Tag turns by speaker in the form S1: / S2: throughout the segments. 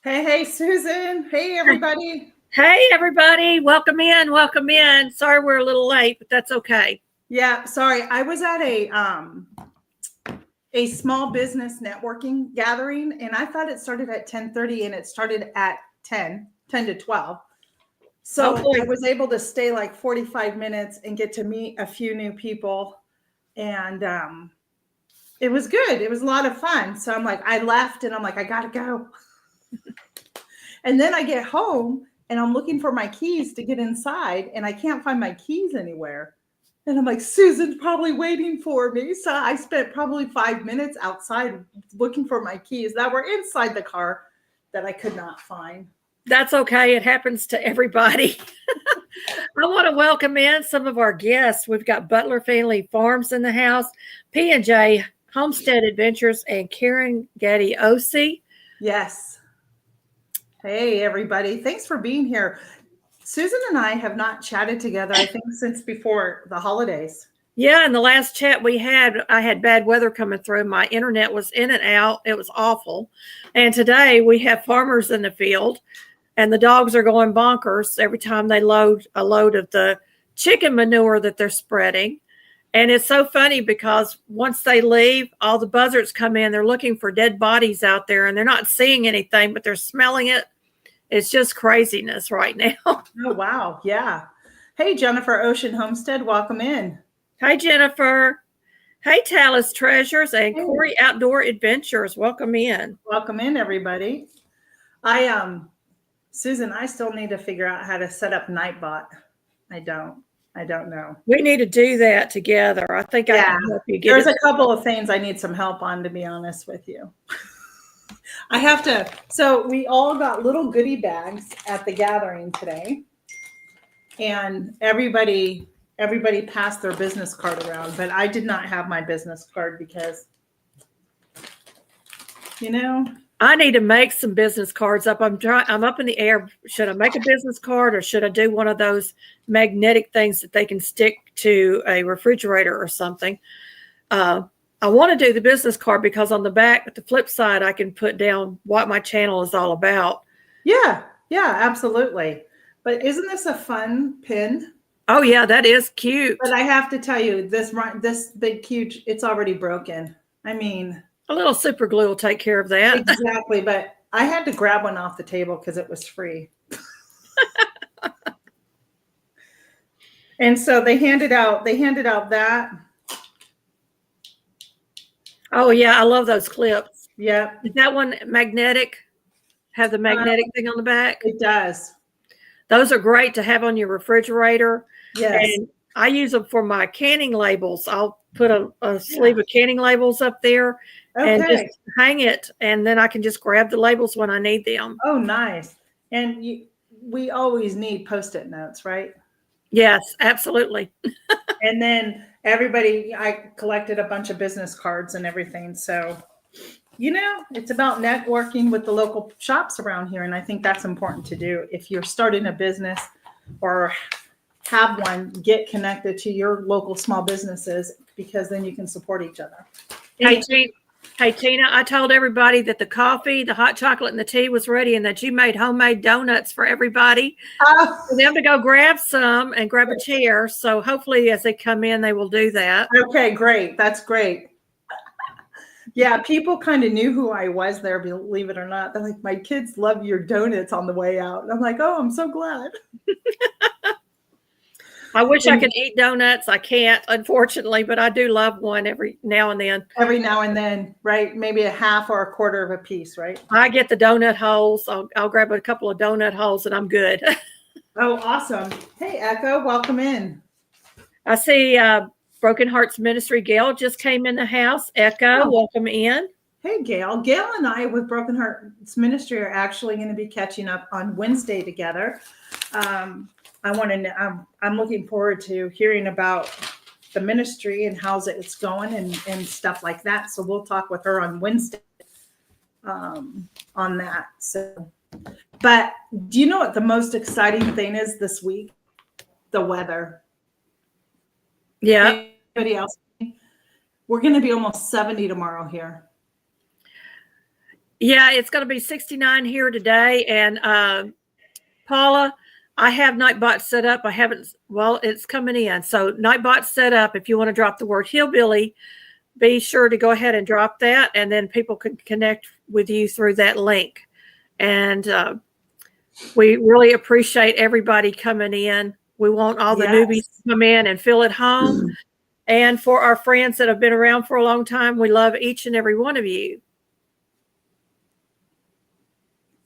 S1: Hey, Susan. Hey, everybody.
S2: Hey, everybody. Welcome in. Welcome in. Sorry we're a little late, but that's okay.
S1: Yeah, sorry. I was at a small business networking gathering, and I thought it started at 10:30, and it started at 10 to 12.
S2: Oh,
S1: So
S2: boy.
S1: I was able to stay like 45 minutes and get to meet a few new people. And it was good. It was a lot of fun. So I'm like, I left and I'm like, I gotta go. And then I get home and I'm looking for my keys to get inside, and I can't find my keys anywhere. And I'm like, Susan's probably waiting for me. So I spent probably 5 minutes outside looking for my keys that were inside the car that I could not find.
S2: That's okay. It happens to everybody. I want to welcome in some of our guests. We've got Butler Family Farms in the house, P&J Homestead Adventures, and Karen Getty OC.
S1: Yes. Hey, everybody. Thanks for being here. Susan and I have not chatted together, I think, since before the holidays.
S2: Yeah, in the last chat we had, I had bad weather coming through. My internet was in and out. It was awful. And today we have farmers in the field, and the dogs are going bonkers every time they load a load of the chicken manure that they're spreading. And it's so funny because once they leave, all the buzzards come in. They're looking for dead bodies out there, and they're not seeing anything, but they're smelling it. It's just craziness right now.
S1: Oh, wow. Yeah. Hey, Jennifer Ocean Homestead, welcome in.
S2: Hi, Jennifer. Hey, Talus Treasures and Corey Outdoor Adventures. Welcome in.
S1: Welcome in, everybody. Susan, I still need to figure out how to set up Nightbot. I don't know.
S2: We need to do that together. I think I can help you get
S1: There's a couple of things I need some help on, to be honest with you. I have to. So we all got little goodie bags at the gathering today, and everybody passed their business card around, but I did not have my business card because,
S2: I need to make some business cards up. I'm up in the air. Should I make a business card, or should I do one of those magnetic things that they can stick to a refrigerator or something? I want to do the business card because on the back, the flip side, I can put down what my channel is all about.
S1: Yeah, absolutely. But isn't this a fun pin?
S2: Oh yeah, that is cute.
S1: But I have to tell you, this big huge, it's already broken. I mean,
S2: a little super glue will take care of that.
S1: Exactly, but I had to grab one off the table because it was free. And so they handed out that.
S2: Oh yeah, I love those clips.
S1: Yeah.
S2: Is that one magnetic? Have the magnetic thing on the back?
S1: It does.
S2: Those are great to have on your refrigerator.
S1: Yes.
S2: And I use them for my canning labels. I'll put a sleeve of canning labels up there and just hang it, and then I can just grab the labels when I need them.
S1: Oh, nice. And we always need Post-it notes, right?
S2: Yes, absolutely.
S1: And then I collected a bunch of business cards and everything. So, it's about networking with the local shops around here. And I think that's important to do. If you're starting a business or have one, get connected to your local small businesses, because then you can support each other.
S2: Hey, Tina, I told everybody that the coffee, the hot chocolate, and the tea was ready, and that you made homemade donuts for everybody for them to go grab some and grab a chair. So hopefully as they come in, they will do that.
S1: Okay, great. That's great. Yeah, people kind of knew who I was there, believe it or not. They're like, my kids love your donuts on the way out. And I'm like, oh, I'm so glad.
S2: I wish I could eat donuts. I can't, unfortunately, but I do love one every now and then.
S1: Every now and then, right? Maybe a half or a quarter of a piece, right?
S2: I get the donut holes. I'll grab a couple of donut holes and I'm good.
S1: Oh, awesome. Hey, Echo, welcome in.
S2: I see Broken Hearts Ministry, Gail just came in the house. Echo, welcome in.
S1: Hey, Gail. Gail and I with Broken Hearts Ministry are actually going to be catching up on Wednesday together. I'm looking forward to hearing about the ministry and how's it's going and stuff like that. So we'll talk with her on Wednesday on that. So, but do you know what the most exciting thing is this week? The weather.
S2: Yeah.
S1: Anybody else? We're going to be almost 70 tomorrow here.
S2: Yeah, it's going to be 69 here today. And Paula, I have Nightbot set up. I haven't, well, it's coming in. So Nightbot set up. If you want to drop the word hillbilly, be sure to go ahead and drop that, and then people can connect with you through that link. And we really appreciate everybody coming in. We want all the newbies to come in and feel at home. And for our friends that have been around for a long time, we love each and every one of you.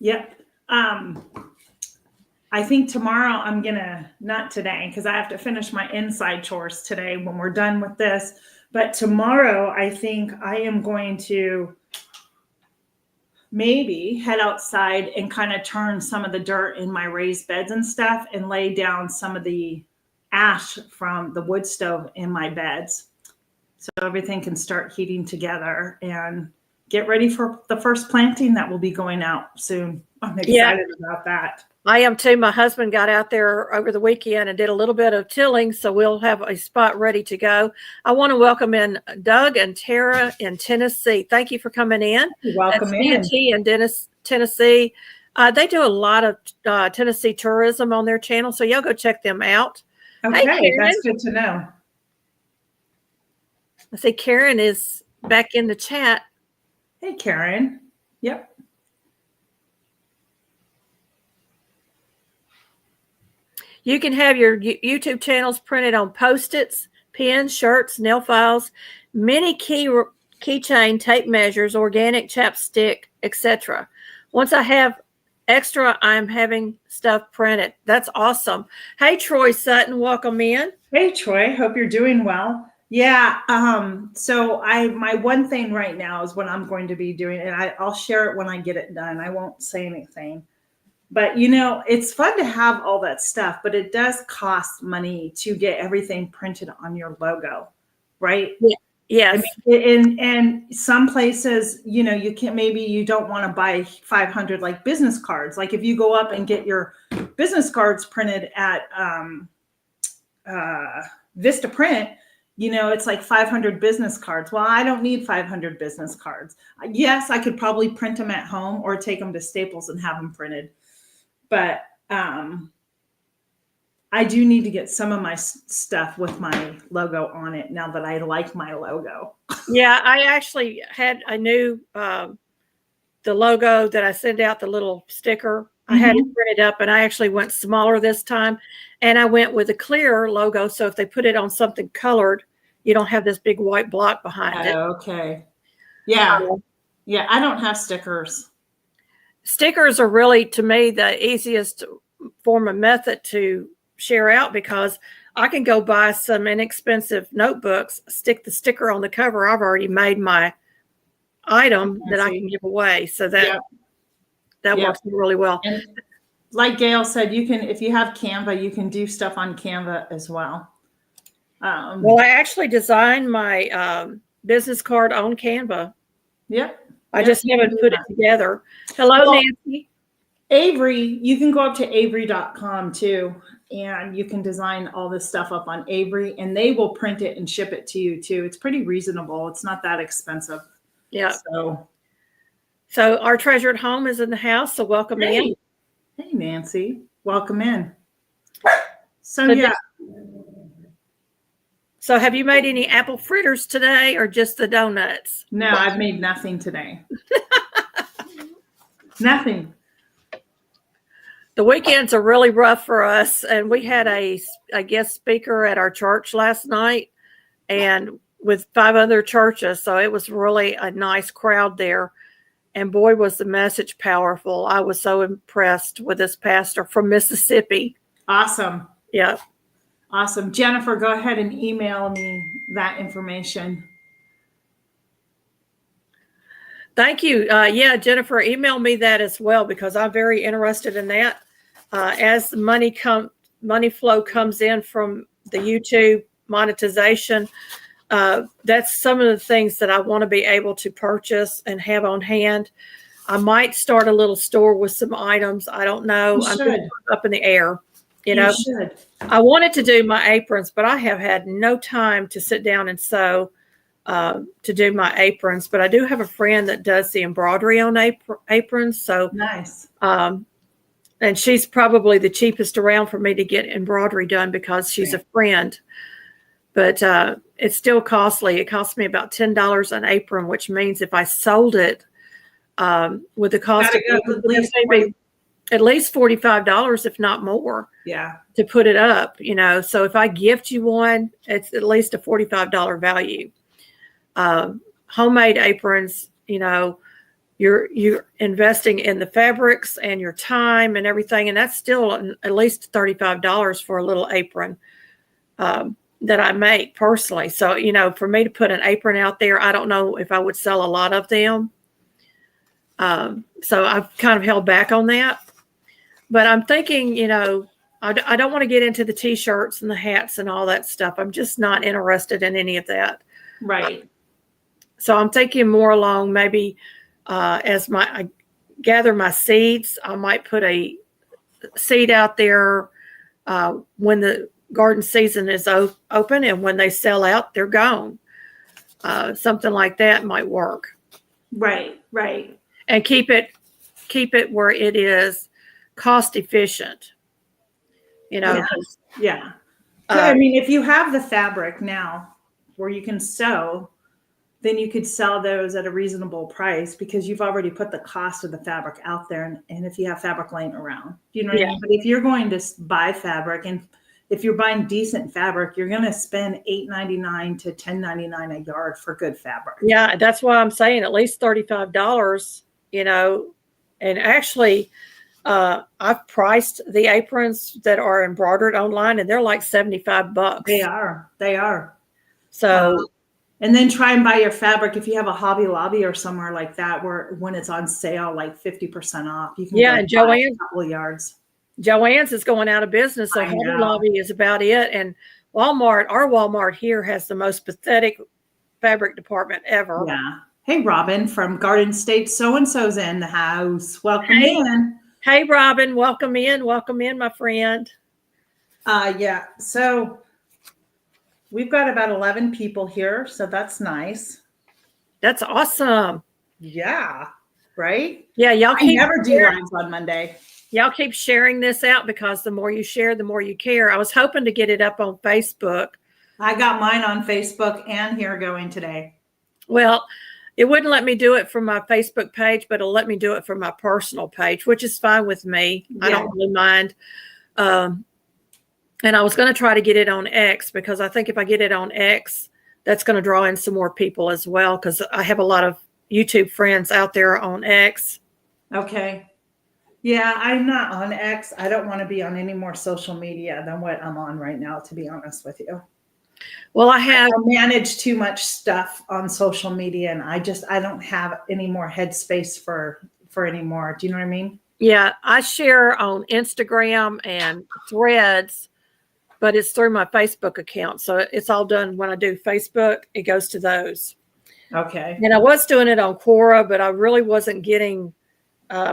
S1: Yep. I think tomorrow I'm gonna, not today, because I have to finish my inside chores today when we're done with this. But tomorrow, I think I am going to maybe head outside and kind of turn some of the dirt in my raised beds and stuff and lay down some of the ash from the wood stove in my beds. So everything can start heating together and get ready for the first planting that will be going out soon. I'm excited about that.
S2: I am too. My husband got out there over the weekend and did a little bit of tilling, so we'll have a spot ready to go. I want to welcome in Doug and Tara in Tennessee. Thank you for coming in.
S1: Welcome in.
S2: in Tennessee. They do a lot of Tennessee tourism on their channel, so y'all go check them out.
S1: Okay, hey, that's good to know.
S2: I see Karen is back in the chat.
S1: Hey, Karen. Yep.
S2: You can have your YouTube channels printed on Post-its, pins, shirts, nail files, mini keychain, tape measures, organic chapstick, etc. Once I have extra, I'm having stuff printed. That's awesome. Hey, Troy Sutton, welcome in.
S1: Hey, Troy. Hope you're doing well. Yeah. So my one thing right now is what I'm going to be doing, and I'll share it when I get it done. I won't say anything. But, you know, it's fun to have all that stuff, but it does cost money to get everything printed on your logo, right?
S2: Yeah. Yes.
S1: I mean, and some places, you know, you can't, maybe you don't want to buy 500 like business cards. Like if you go up and get your business cards printed at Vista Print, you know, it's like 500 business cards. Well, I don't need 500 business cards. Yes, I could probably print them at home or take them to Staples and have them printed. But I do need to get some of my stuff with my logo on it now that I like my logo.
S2: Yeah, I actually had a new, the logo that I send out, the little sticker. I had it printed up, and I actually went smaller this time. And I went with a clear logo. So if they put it on something colored, you don't have this big white block behind it.
S1: Okay. Yeah. Yeah. I don't have stickers.
S2: Stickers are really, to me, the easiest form of method to share out, because I can go buy some inexpensive notebooks, stick the sticker on the cover. I've already made my item that I can give away. So that works really well.
S1: And like Gail said, you can, if you have Canva, you can do stuff on Canva as well.
S2: Well, I actually designed my business card on Canva.
S1: Yep.
S2: I just haven't put it together. Hello, Nancy.
S1: Avery, you can go up to avery.com too, and you can design all this stuff up on Avery, and they will print it and ship it to you too. It's pretty reasonable. It's not that expensive.
S2: Yeah. So our treasured home is in the house. So welcome in.
S1: Hey, Nancy. Welcome in. So yeah.
S2: So have you made any apple fritters today, or just the donuts?
S1: No, I've made nothing today. Nothing.
S2: The weekends are really rough for us. And we had a guest speaker at our church last night, and with 5 other churches. So it was really a nice crowd there. And boy, was the message powerful. I was so impressed with this pastor from Mississippi.
S1: Awesome.
S2: Yeah.
S1: Awesome. Jennifer, go ahead and email me that information.
S2: Thank you. Yeah, Jennifer, email me that as well, because I'm very interested in that. As the money flow comes in from the YouTube monetization, that's some of the things that I want to be able to purchase and have on hand. I might start a little store with some items. I don't know. I'm up in the air. You know, I wanted to do my aprons, but I have had no time to sit down and sew. to do my aprons, but I do have a friend that does the embroidery on aprons. So
S1: Nice.
S2: And she's probably the cheapest around for me to get embroidery done because she's a friend. But it's still costly. It costs me about $10 an apron, which means if I sold it with the cost of at least $45, if not more.
S1: Yeah.
S2: To put it up, So if I gift you one, it's at least a $45 value. Homemade aprons, you're investing in the fabrics and your time and everything, and that's still at least $35 for a little apron that I make personally. So, for me to put an apron out there, I don't know if I would sell a lot of them. So I've kind of held back on that. But I'm thinking, I don't want to get into the T-shirts and the hats and all that stuff. I'm just not interested in any of that.
S1: Right.
S2: So I'm thinking more along maybe as I gather my seeds, I might put a seed out there when the garden season is open, and when they sell out, they're gone. Something like that might work. Right. And keep it where it is cost efficient.
S1: Yeah. I mean, if you have the fabric now where you can sew, then you could sell those at a reasonable price because you've already put the cost of the fabric out there. And if you have fabric laying around, you know what I mean? But if you're going to buy fabric, and if you're buying decent fabric, you're going to spend $8.99 to $10.99 a yard for good fabric.
S2: Yeah, that's why I'm saying at least $35, and actually I've priced the aprons that are embroidered online, and they're like $75.
S1: They are.
S2: So,
S1: and then try and buy your fabric if you have a Hobby Lobby or somewhere like that, where when it's on sale, like 50% off, you can
S2: and Joann's,
S1: a couple of yards.
S2: Joann's is going out of business, so Hobby Lobby is about it. And Walmart, our Walmart here has the most pathetic fabric department ever.
S1: Yeah. Hey, Robin from Garden State So-and-so's in the house. Welcome in.
S2: Hey, Robin, welcome in, my friend.
S1: Yeah. So we've got about 11 people here, so that's nice.
S2: That's awesome.
S1: Yeah. Right?
S2: Yeah, y'all keep
S1: never do lives on Monday.
S2: Y'all keep sharing this out because the more you share, the more you care. I was hoping to get it up on Facebook.
S1: I got mine on Facebook and here going today.
S2: Well, it wouldn't let me do it from my Facebook page, but it'll let me do it from my personal page, which is fine with me. Yeah. I don't really mind. And I was going to try to get it on X because I think if I get it on X, that's going to draw in some more people as well, because I have a lot of YouTube friends out there on X.
S1: Okay. Yeah, I'm not on X. I don't want to be on any more social media than what I'm on right now, to be honest with you.
S2: Well, I
S1: manage too much stuff on social media, and I don't have any more headspace for any more. Do you know what I mean?
S2: Yeah, I share on Instagram and Threads, but it's through my Facebook account. So it's all done when I do Facebook, it goes to those.
S1: Okay.
S2: And I was doing it on Quora, but I really wasn't getting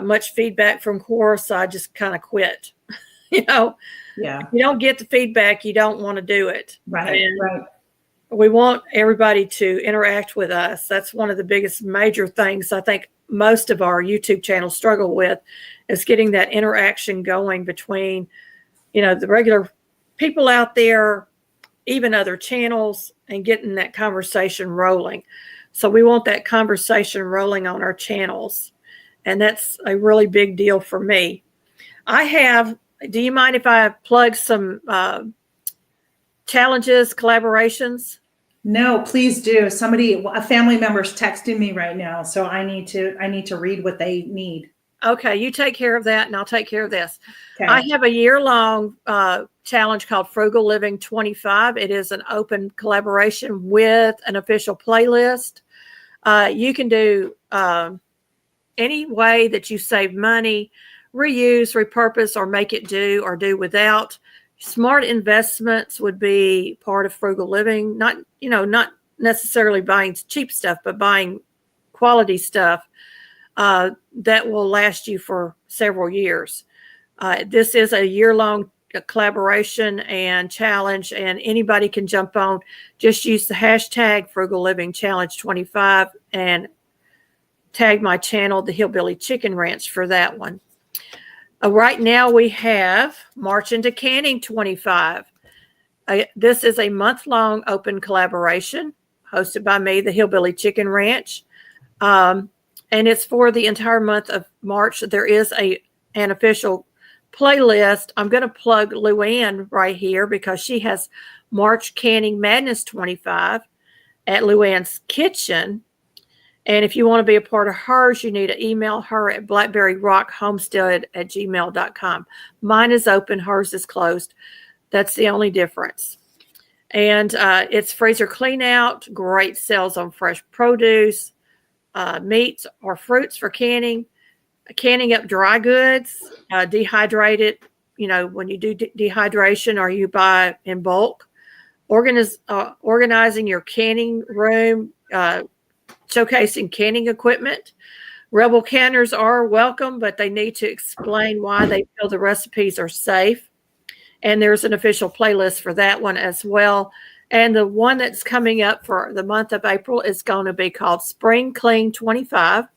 S2: much feedback from Quora, so I just kind of quit.
S1: Yeah.
S2: If you don't get the feedback, you don't want to do it.
S1: Right. Right.
S2: We want everybody to interact with us. That's one of the biggest major things I think most of our YouTube channels struggle with, is getting that interaction going between, the regular people out there, even other channels, and getting that conversation rolling. So we want that conversation rolling on our channels. And that's a really big deal for me. Do you mind if I plug some challenges, collaborations?
S1: No, please do. A family member's texting me right now, so I need to read what they need.
S2: Okay, you take care of that, and I'll take care of this.
S1: Okay.
S2: I have a year-long challenge called Frugal Living 25. It is an open collaboration with an official playlist. You can do any way that you save money, reuse, repurpose, or make it do or do without. Smart investments would be part of frugal living. Not necessarily buying cheap stuff, but buying quality stuff that will last you for several years. This is a year-long a collaboration and challenge, and anybody can jump on. Just use the hashtag Frugal Living Challenge 25 and tag my channel, the Hillbilly Chicken Ranch, for that one. Right now we have March into Canning 25. This is a month-long open collaboration hosted by me, the Hillbilly Chicken Ranch. And it's for the entire month of March. There is an official playlist. I'm going to plug Luann right here because she has March Canning Madness 25 at Luann's Kitchen. And if you want to be a part of hers, you need to email her at blackberryrockhomestead@gmail.com. Mine is open. Hers is closed. That's the only difference. And it's freezer clean out, great sales on fresh produce, meats or fruits for canning up dry goods, dehydrated, when you do dehydration or you buy in bulk, organizing your canning room, showcasing canning equipment. Rebel canners are welcome, but they need to explain why they feel the recipes are safe. And there's an official playlist for that one as well. And the one that's coming up for the month of April is going to be called Spring Clean 25.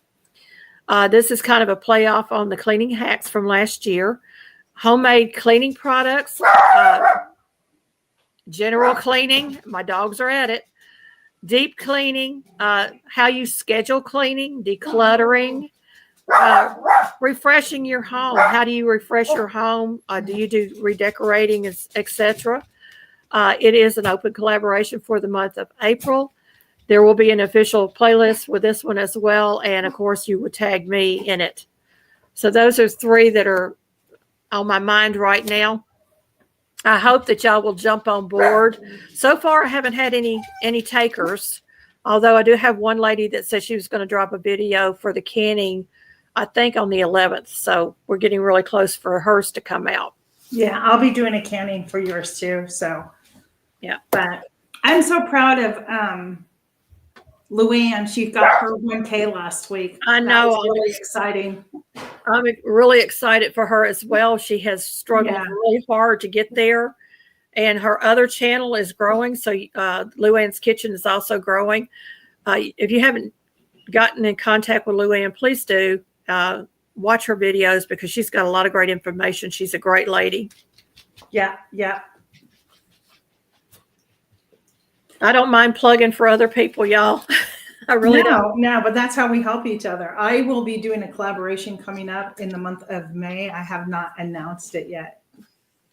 S2: This is kind of a playoff on the cleaning hacks from last year. Homemade cleaning products, general cleaning. My dogs are at it. Deep cleaning, how you schedule cleaning, decluttering, refreshing your home. How do you refresh your home? Do you do redecorating, etc.? It is an open collaboration for the month of April. There will be an official playlist with this one as well. And of course, you would tag me in it. So those are three that are on my mind right now. I hope that y'all will jump on board. So far, I haven't had any takers, although I do have one lady that said she was going to drop a video for the canning, I think on the 11th. So we're getting really close for hers to come out.
S1: Yeah, I'll be doing a canning for yours too. So
S2: yeah,
S1: but I'm so proud of Luann. She got her 1K last week.
S2: I know.
S1: That was really exciting.
S2: I'm really excited for her as well. She has struggled really hard to get there, and her other channel is growing. So Luann's Kitchen is also growing. If you haven't gotten in contact with Luann, please do watch her videos because she's got a lot of great information. She's a great lady.
S1: Yeah, yeah.
S2: I don't mind plugging for other people, y'all. I really don't.
S1: No, but that's how we help each other. I will be doing a collaboration coming up in the month of May. I have not announced it yet.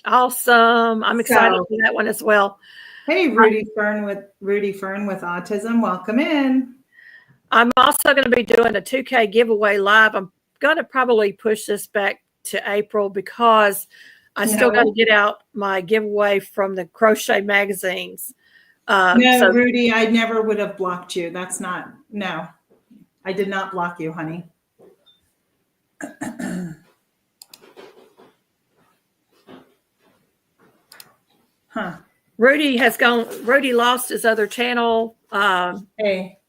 S2: Awesome. I'm excited for that one as well.
S1: Hey, Rudy Fern with autism. Welcome in.
S2: I'm also going to be doing a 2K giveaway live. I'm going to probably push this back to April because I still got to get out my giveaway from the crochet magazines.
S1: No, Rudy, I never would have blocked you. That's not, no, I did not block you, honey. Huh.
S2: Rudy lost his other channel.
S1: Hey.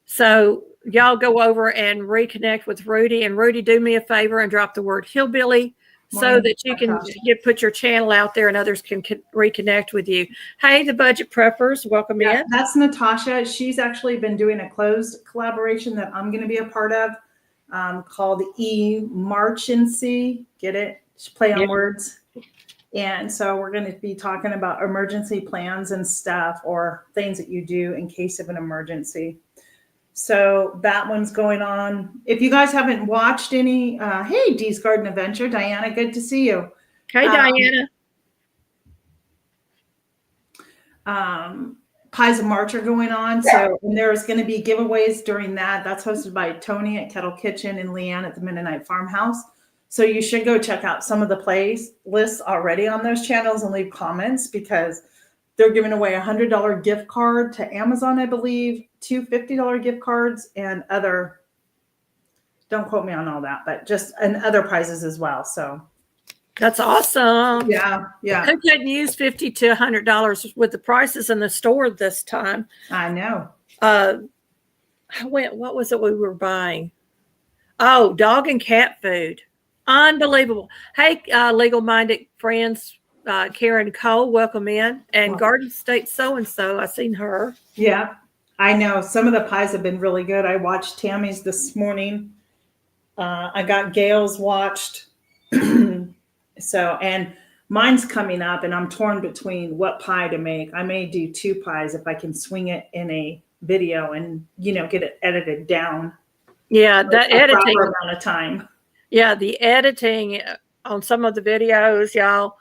S2: So y'all go over and reconnect with Rudy, and Rudy, do me a favor and drop the word hillbilly so that you can put your channel out there and others can reconnect with you. Hey, the budget preppers, welcome in.
S1: That's Natasha. She's actually been doing a closed collaboration that I'm going to be a part of called Emergency. Get it? Play on words. And so we're going to be talking about emergency plans and stuff or things that you do in case of an emergency. So that one's going on. If you guys haven't watched any, hey, Dee's Garden Adventure, Diana, good to see you.
S2: Hey, Diana.
S1: Pies of March are going on. So and there's going to be giveaways during that. That's hosted by Tony at Kettle Kitchen and Leanne at the Mennonite Farmhouse. So you should go check out some of the playlists already on those channels and leave comments because they're giving away a $100 gift card to Amazon, I believe, 2 $50 gift cards and other, don't quote me on all that, but just and other prizes as well. So
S2: that's awesome.
S1: Yeah.
S2: Who couldn't use $50 to $100 with the prices in the store this time?
S1: I know.
S2: What was it we were buying? Oh, dog and cat food. Unbelievable. Hey, legal-minded friends, Karen Cole, welcome in. And
S1: Wow.
S2: Garden State So-and-so, I seen her.
S1: Yeah, I know. Some of the pies have been really good. I watched Tammy's this morning. I got Gail's watched. So, and mine's coming up, and I'm torn between what pie to make. I may do 2 pies if I can swing it in a video and, get it edited down
S2: Yeah,
S1: for
S2: that
S1: a
S2: editing.
S1: proper amount of time.
S2: Yeah, the editing on some of the videos, y'all.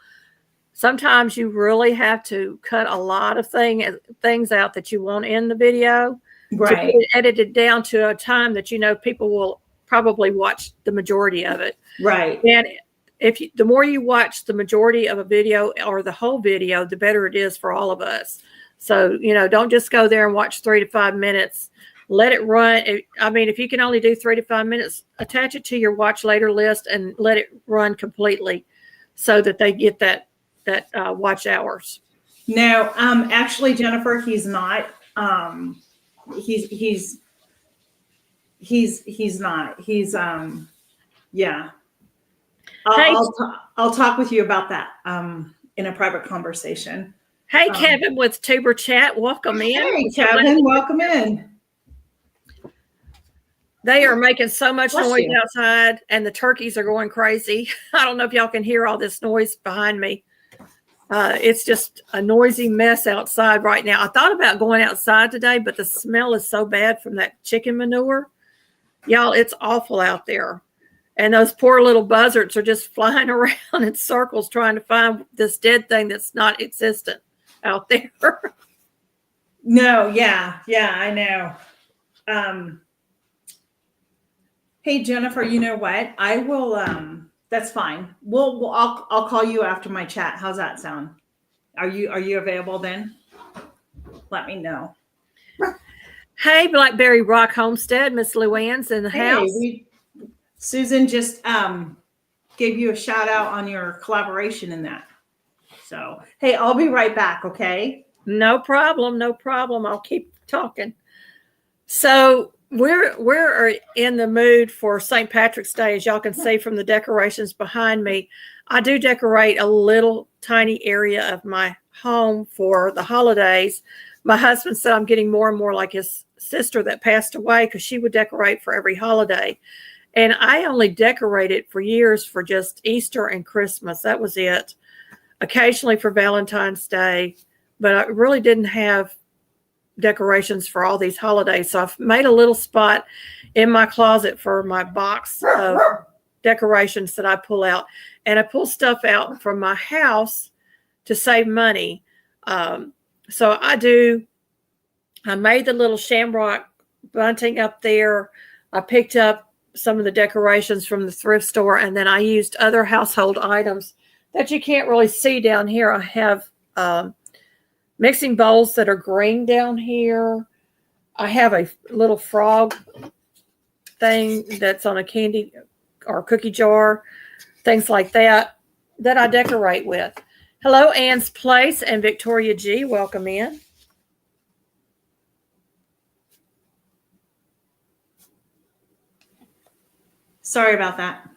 S2: Sometimes you really have to cut a lot of things out that you want in the video to
S1: Right.
S2: get it edited down to a time that people will probably watch the majority of it.
S1: Right.
S2: And the more you watch the majority of a video or the whole video, the better it is for all of us. So, don't just go there and watch 3 to 5 minutes. Let it run. If you can only do 3 to 5 minutes, attach it to your watch later list and let it run completely so that they get that watch hours.
S1: No, actually, Jennifer, he's not. He's not. Yeah. I'll talk with you about that in a private conversation.
S2: Hey, Kevin with Tuber Chat, welcome in.
S1: Hey, Kevin, welcome in.
S2: They are making so much
S1: Bless
S2: noise
S1: you.
S2: outside, and the turkeys are going crazy. I don't know if y'all can hear all this noise behind me. It's just a noisy mess outside right now. I thought about going outside today, but the smell is so bad from that chicken manure. Y'all, it's awful out there. And those poor little buzzards are just flying around in circles trying to find this dead thing that's not existent out there.
S1: No, yeah, I know. Hey, Jennifer, you know what? I will. That's fine. I'll call you after my chat. How's that sound? Are you available then? Let me know.
S2: Hey, Blackberry Rock Homestead, Miss Luann's in the house.
S1: Susan just gave you a shout out on your collaboration in that. So, hey, I'll be right back, okay?
S2: No problem. I'll keep talking. So we're in the mood for St. Patrick's Day, as y'all can see from the decorations behind me. I do decorate a little tiny area of my home for the holidays. My husband said I'm getting more and more like his sister that passed away because she would decorate for every holiday. And I only decorated for years for just Easter and Christmas. That was it. Occasionally for Valentine's Day, but I really didn't have decorations for all these holidays. So I've made a little spot in my closet for my box of decorations that I pull out. And I pull stuff out from my house to save money. So I made the little shamrock bunting up there. I picked up some of the decorations from the thrift store, and then I used other household items that you can't really see down here. I have mixing bowls that are green down here. I have a little frog thing that's on a candy or cookie jar, things like that I decorate with. Hello, Ann's Place and Victoria G. Welcome in.
S1: Sorry about that.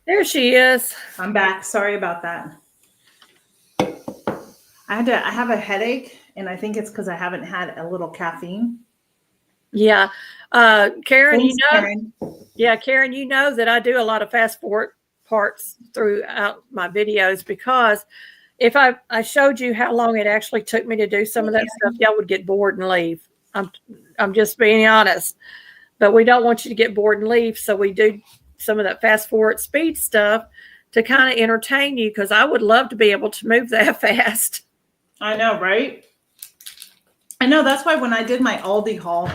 S2: There she is.
S1: I'm back. Sorry about that. I have a headache, and I think it's because I haven't had a little caffeine.
S2: Yeah. Karen,
S1: Thanks, Karen.
S2: Yeah, Karen, you know that I do a lot of fast forward parts throughout my videos, because if I showed you how long it actually took me to do some of that stuff, y'all would get bored and leave. I'm just being honest. But we don't want you to get bored and leave, so we do some of that fast forward speed stuff to kind of entertain you, because I would love to be able to move that fast.
S1: I know, right? I know. That's why when I did my Aldi haul,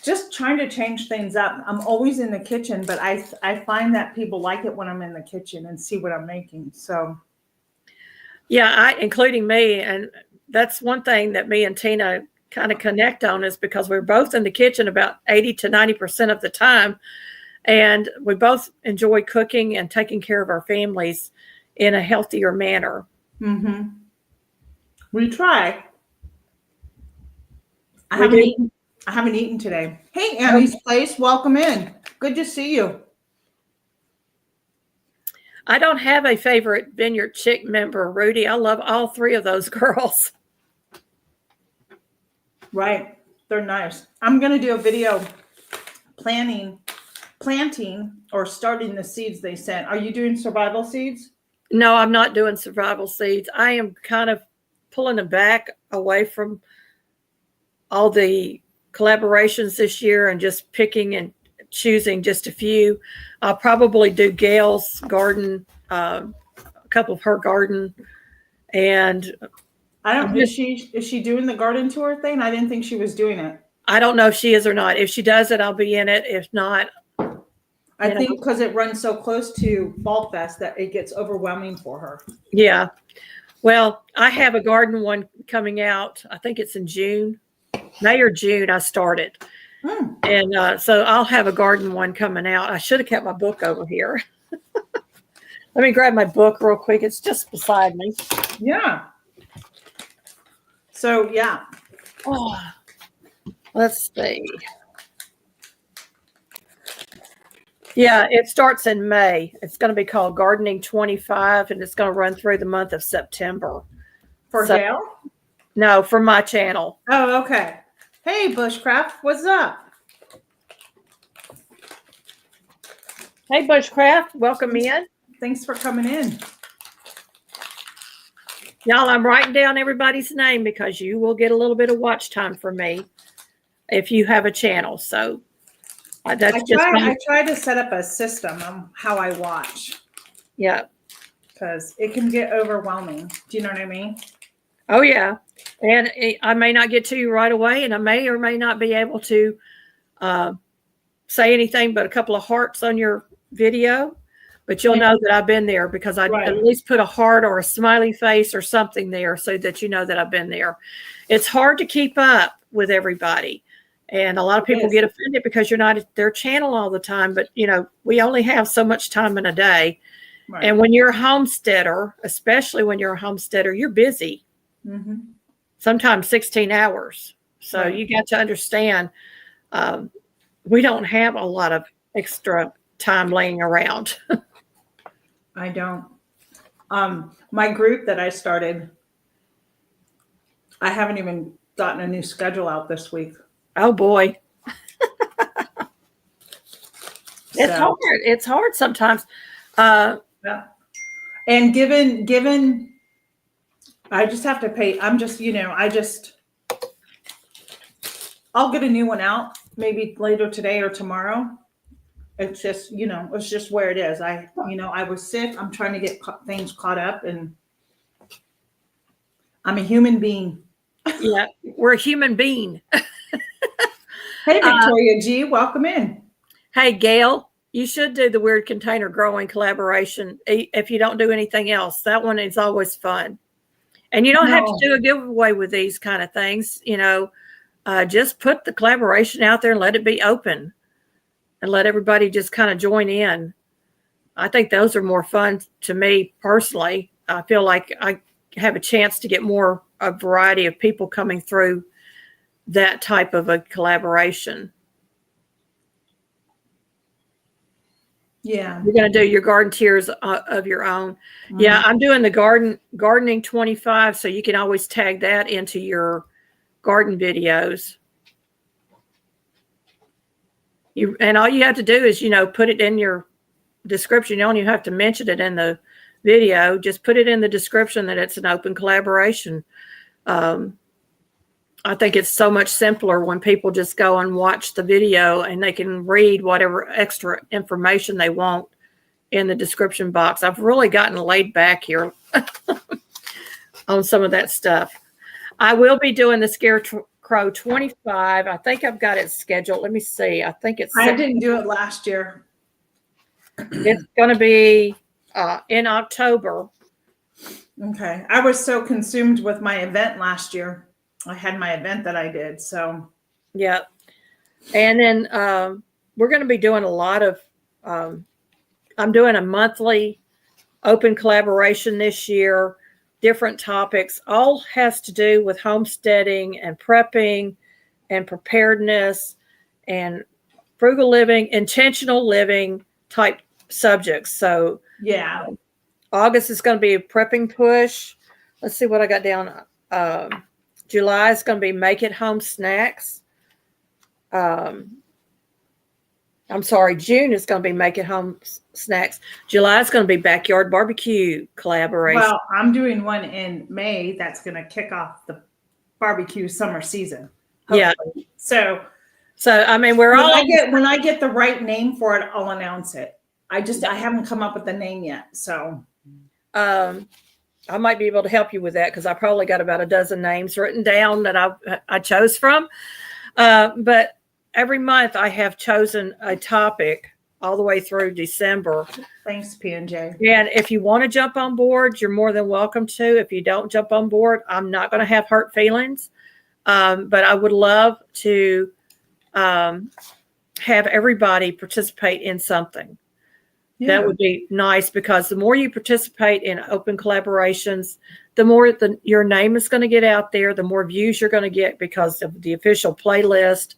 S1: just trying to change things up. I'm always in the kitchen, but I find that people like it when I'm in the kitchen and see what I'm making. So,
S2: yeah, including me, and that's one thing that me and Tina kind of connect on, is because we're both in the kitchen about 80 to 90% of the time, and we both enjoy cooking and taking care of our families in a healthier manner.
S1: Mm-hmm. We try. I haven't eaten today. Hey, Annie's Place, welcome in. Good to see you.
S2: I don't have a favorite Vineyard Chick member, Rudy. I love all three of those girls.
S1: Right. They're nice. I'm going to do a video planting or starting the seeds they sent. Are you doing survival seeds?
S2: No, I'm not doing survival seeds. I am kind of pulling them back away from all the collaborations this year and just picking and choosing just a few. I'll probably do Gail's garden, a couple of her garden, and
S1: I don't. Is she doing the garden tour thing? I didn't think she was doing it.
S2: I don't know if she is or not. If she does it, I'll be in it. If not,
S1: I think because it runs so close to Fall Fest that it gets overwhelming for her.
S2: Yeah. Well, I have a garden one coming out. I think it's in June, May or June. I started. And so I'll have a garden one coming out. I should have kept my book over here. Let me grab my book real quick. It's just beside me.
S1: Yeah. So, yeah.
S2: Oh, let's see. Yeah, it starts in May. It's going to be called Gardening 25, and it's going to run through the month of September.
S1: For Gail?
S2: No, for my channel.
S1: Oh, okay. Hey, Bushcraft, what's up?
S2: Hey, Bushcraft, welcome in.
S1: Thanks for coming in.
S2: Y'all, I'm writing down everybody's name because you will get a little bit of watch time from me if you have a channel. So
S1: I try to set up a system on how I watch.
S2: Yeah.
S1: Because it can get overwhelming. Do you know what I mean?
S2: Oh, yeah. And I may not get to you right away, and I may or may not be able to say anything but a couple of hearts on your video. But you'll know that I've been there because I at least put a heart or a smiley face or something there so that you know that I've been there. It's hard to keep up with everybody. And a lot of people get offended because you're not at their channel all the time. But, you know, we only have so much time in a day. Right. And when you're a homesteader, especially when you're a homesteader, you're busy. Mm-hmm. Sometimes 16 hours. So you got to understand we don't have a lot of extra time laying around.
S1: I don't. My group that I started, I haven't even gotten a new schedule out this week.
S2: Oh boy. It's hard. It's hard sometimes.
S1: Yeah. And given I just have to pay. I'm just, I'll get a new one out maybe later today or tomorrow. It's just, it's just where it is. I was sick. I'm trying to get things caught up, and I'm a human being.
S2: Yeah, we're a human being.
S1: Hey, Victoria G, welcome in.
S2: Hey, Gail, you should do the Weird Container Growing collaboration if you don't do anything else. That one is always fun. And you don't have to do a giveaway with these kind of things. Just put the collaboration out there and let it be open and let everybody just kind of join in. I think those are more fun to me personally. I feel like I have a chance to get a variety of people coming through that type of a collaboration.
S1: Yeah.
S2: You're going to do your garden tiers of your own. Mm-hmm. Yeah, I'm doing the gardening 25, so you can always tag that into your garden videos. And all you have to do is, put it in your description. You don't even have to mention it in the video. Just put it in the description that it's an open collaboration. I think it's so much simpler when people just go and watch the video and they can read whatever extra information they want in the description box. I've really gotten laid back here on some of that stuff. I will be doing the Scarecrow 25. I think I've got it scheduled. Let me see. I didn't
S1: do it last year.
S2: It's going to be in October.
S1: Okay. I was so consumed with my event last year. I had my event that I did. So,
S2: yeah. And then we're going to be doing a lot of, I'm doing a monthly open collaboration this year, different topics, all has to do with homesteading and prepping and preparedness and frugal living, intentional living type subjects. So
S1: Yeah.
S2: August is going to be a prepping push. Let's see what I got down. July is going to be make it home snacks. I'm sorry, June is going to be make it home snacks. July is going to be backyard barbecue collaboration.
S1: Well, I'm doing one in May that's going to kick off the barbecue summer season.
S2: Yeah.
S1: Hopefully. So
S2: I mean, when
S1: I get the right name for it, I'll announce it. I haven't come up with the name yet. So
S2: I might be able to help you with that because I probably got about a dozen names written down that I chose from. But every month I have chosen a topic all the way through December.
S1: Thanks, P&J.
S2: And if you want to jump on board, you're more than welcome to. If you don't jump on board, I'm not going to have hurt feelings. But I would love to have everybody participate in something. Yeah. That would be nice because the more you participate in open collaborations, the more your name is going to get out there, the more views you're going to get because of the official playlist.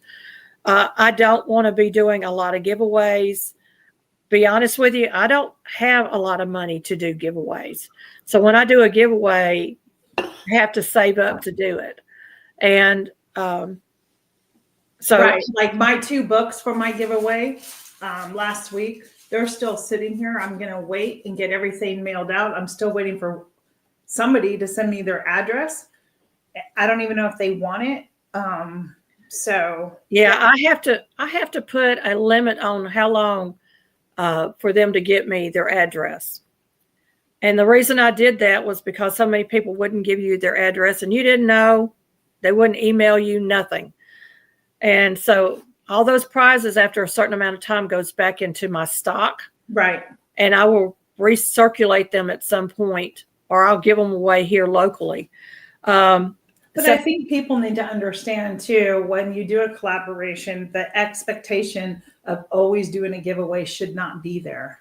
S2: I don't want to be doing a lot of giveaways. Be honest with you, I don't have a lot of money to do giveaways. So when I do a giveaway, I have to save up to do it. And
S1: right. Like my 2 books for my giveaway last week, they're still sitting here. I'm going to wait and get everything mailed out. I'm still waiting for somebody to send me their address. I don't even know if they want it. So
S2: yeah, I have to put a limit on how long for them to get me their address. And the reason I did that was because so many people wouldn't give you their address and you didn't know. They wouldn't email you, nothing. And so all those prizes after a certain amount of time goes back into my stock.
S1: Right.
S2: And I will recirculate them at some point or I'll give them away here locally.
S1: But I think people need to understand too, when you do a collaboration, the expectation of always doing a giveaway should not be there.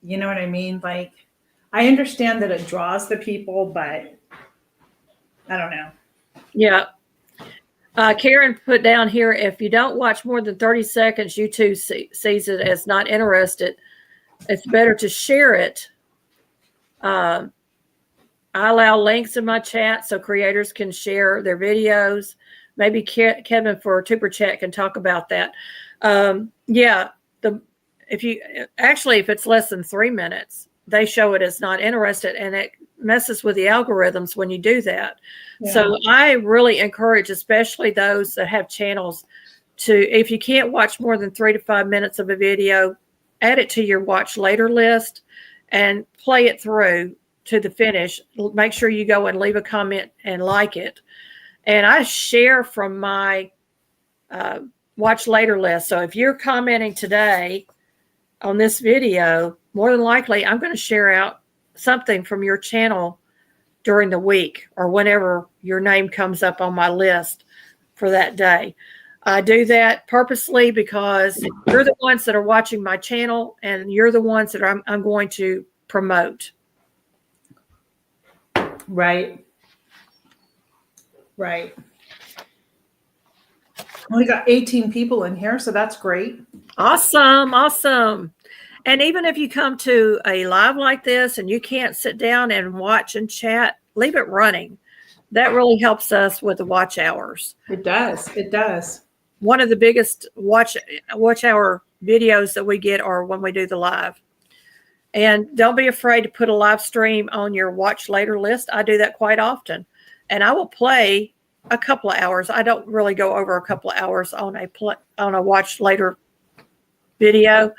S1: You know what I mean? Like, I understand that it draws the people, but I don't know.
S2: Yeah. Karen put down here, if you don't watch more than 30 seconds, YouTube sees it as not interested. It's better to share it. I allow links in my chat so creators can share their videos. Maybe Kevin for Tuber Chat can talk about that. Yeah, if it's less than 3 minutes, they show it as not interested, and it messes with the algorithms when you do that. Yeah. So I really encourage, especially those that have channels, if you can't watch more than 3 to 5 minutes of a video, add it to your watch later list and play it through to the finish. Make sure you go and leave a comment and like it. And I share from my watch later list. So if you're commenting today on this video, more than likely I'm going to share out something from your channel during the week or whenever your name comes up on my list for that day. I do that purposely because you're the ones that are watching my channel and you're the ones that I'm going to promote.
S1: Right. We got 18 people in here, so that's great.
S2: Awesome. And even if you come to a live like this and you can't sit down and watch and chat, leave it running. That really helps us with the watch hours.
S1: It does.
S2: One of the biggest watch hour videos that we get are when we do the live. And don't be afraid to put a live stream on your watch later list. I do that quite often. And I will play a couple of hours. I don't really go over a couple of hours on a watch later video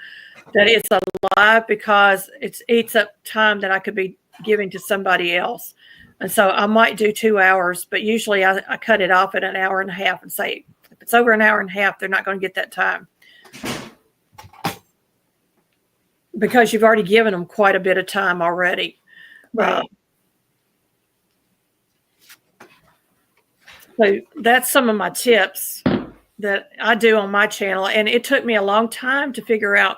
S2: that is a live because it eats up time that I could be giving to somebody else. And so I might do 2 hours, but usually I cut it off at an hour and a half and say, if it's over an hour and a half, they're not going to get that time. Because you've already given them quite a bit of time already.
S1: Right.
S2: So that's some of my tips that I do on my channel. And it took me a long time to figure out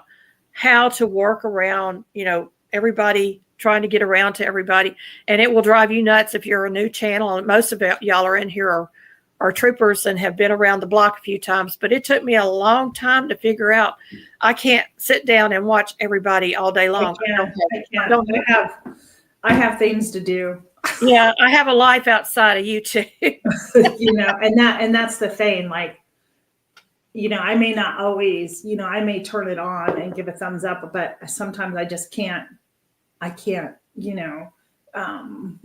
S2: how to work around, everybody trying to get around to everybody. And it will drive you nuts if you're a new channel. And most of y'all are in here are troopers and have been around the block a few times, but it took me a long time to figure out I can't sit down and watch everybody all day long.
S1: I can't. I have things to do.
S2: Yeah, I have a life outside of YouTube.
S1: And that's the thing. Like, I may not always, I may turn it on and give a thumbs up, but sometimes I just can't. I can't,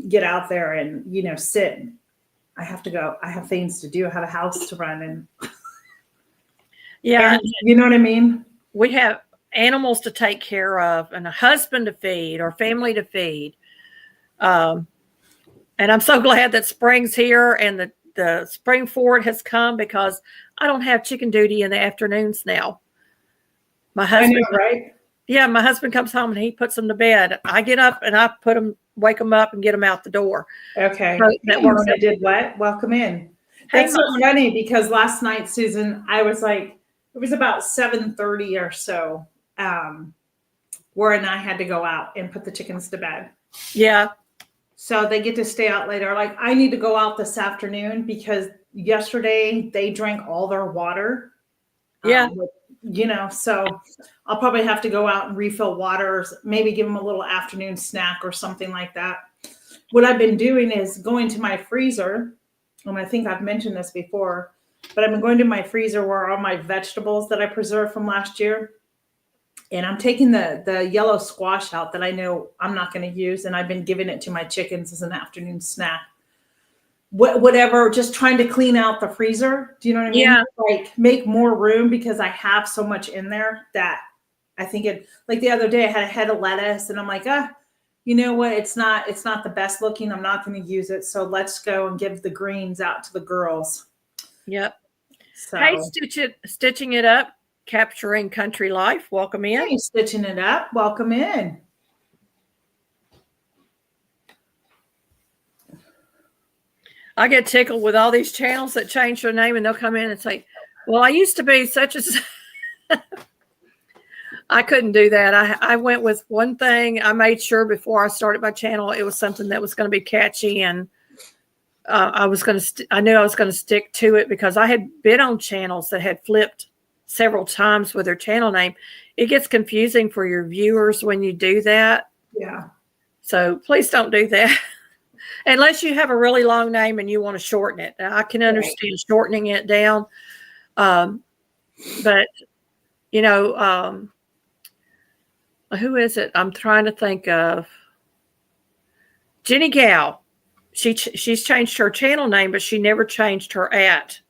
S1: get out there and sit. I have to go. I have things to do. I have a house to run, and
S2: yeah,
S1: you know what I mean.
S2: We have animals to take care of, and a husband to feed, or family to feed. And I'm so glad that spring's here and the spring forward has come, because I don't have chicken duty in the afternoons now. My husband,
S1: I know, right?
S2: Yeah, my husband comes home and he puts them to bed. I get up and I wake them up and get them out the door.
S1: Okay.
S2: So that works.
S1: I did what? Welcome in. That's so funny, because last night, Susan, I was like, it was about 7:30 or so, Warren and I had to go out and put the chickens to bed.
S2: Yeah.
S1: So they get to stay out later. Like, I need to go out this afternoon because yesterday they drank all their water.
S2: Yeah.
S1: So I'll probably have to go out and refill water, maybe give them a little afternoon snack or something like that. What I've been doing is going to my freezer, and I think I've mentioned this before, but I've been going to my freezer where all my vegetables that I preserved from last year, and I'm taking the yellow squash out that I know I'm not going to use, and I've been giving it to my chickens as an afternoon snack. Whatever, just trying to clean out the freezer. Do you know what I mean?
S2: Yeah.
S1: Like, make more room, because I have so much in there that I think it, like the other day I had a head of lettuce and I'm like, you know what? It's not the best looking. I'm not going to use it. So let's go and give the greens out to the girls.
S2: Yep.
S1: So,
S2: hey, stitching it up, capturing country life. Welcome in.
S1: Hey, stitching it up. Welcome in.
S2: I get tickled with all these channels that change their name, and they'll come in and say, well, I used to be such as I couldn't do that. I went with one thing. I made sure before I started my channel, it was something that was going to be catchy, and I knew I was going to stick to it, because I had been on channels that had flipped several times with their channel name. It gets confusing for your viewers when you do that.
S1: Yeah.
S2: So please don't do that. Unless you have a really long name and you want to shorten it. Now, I can understand shortening it down. But, who is it? I'm trying to think of. Jenny Gal. She's changed her channel name, but she never changed her the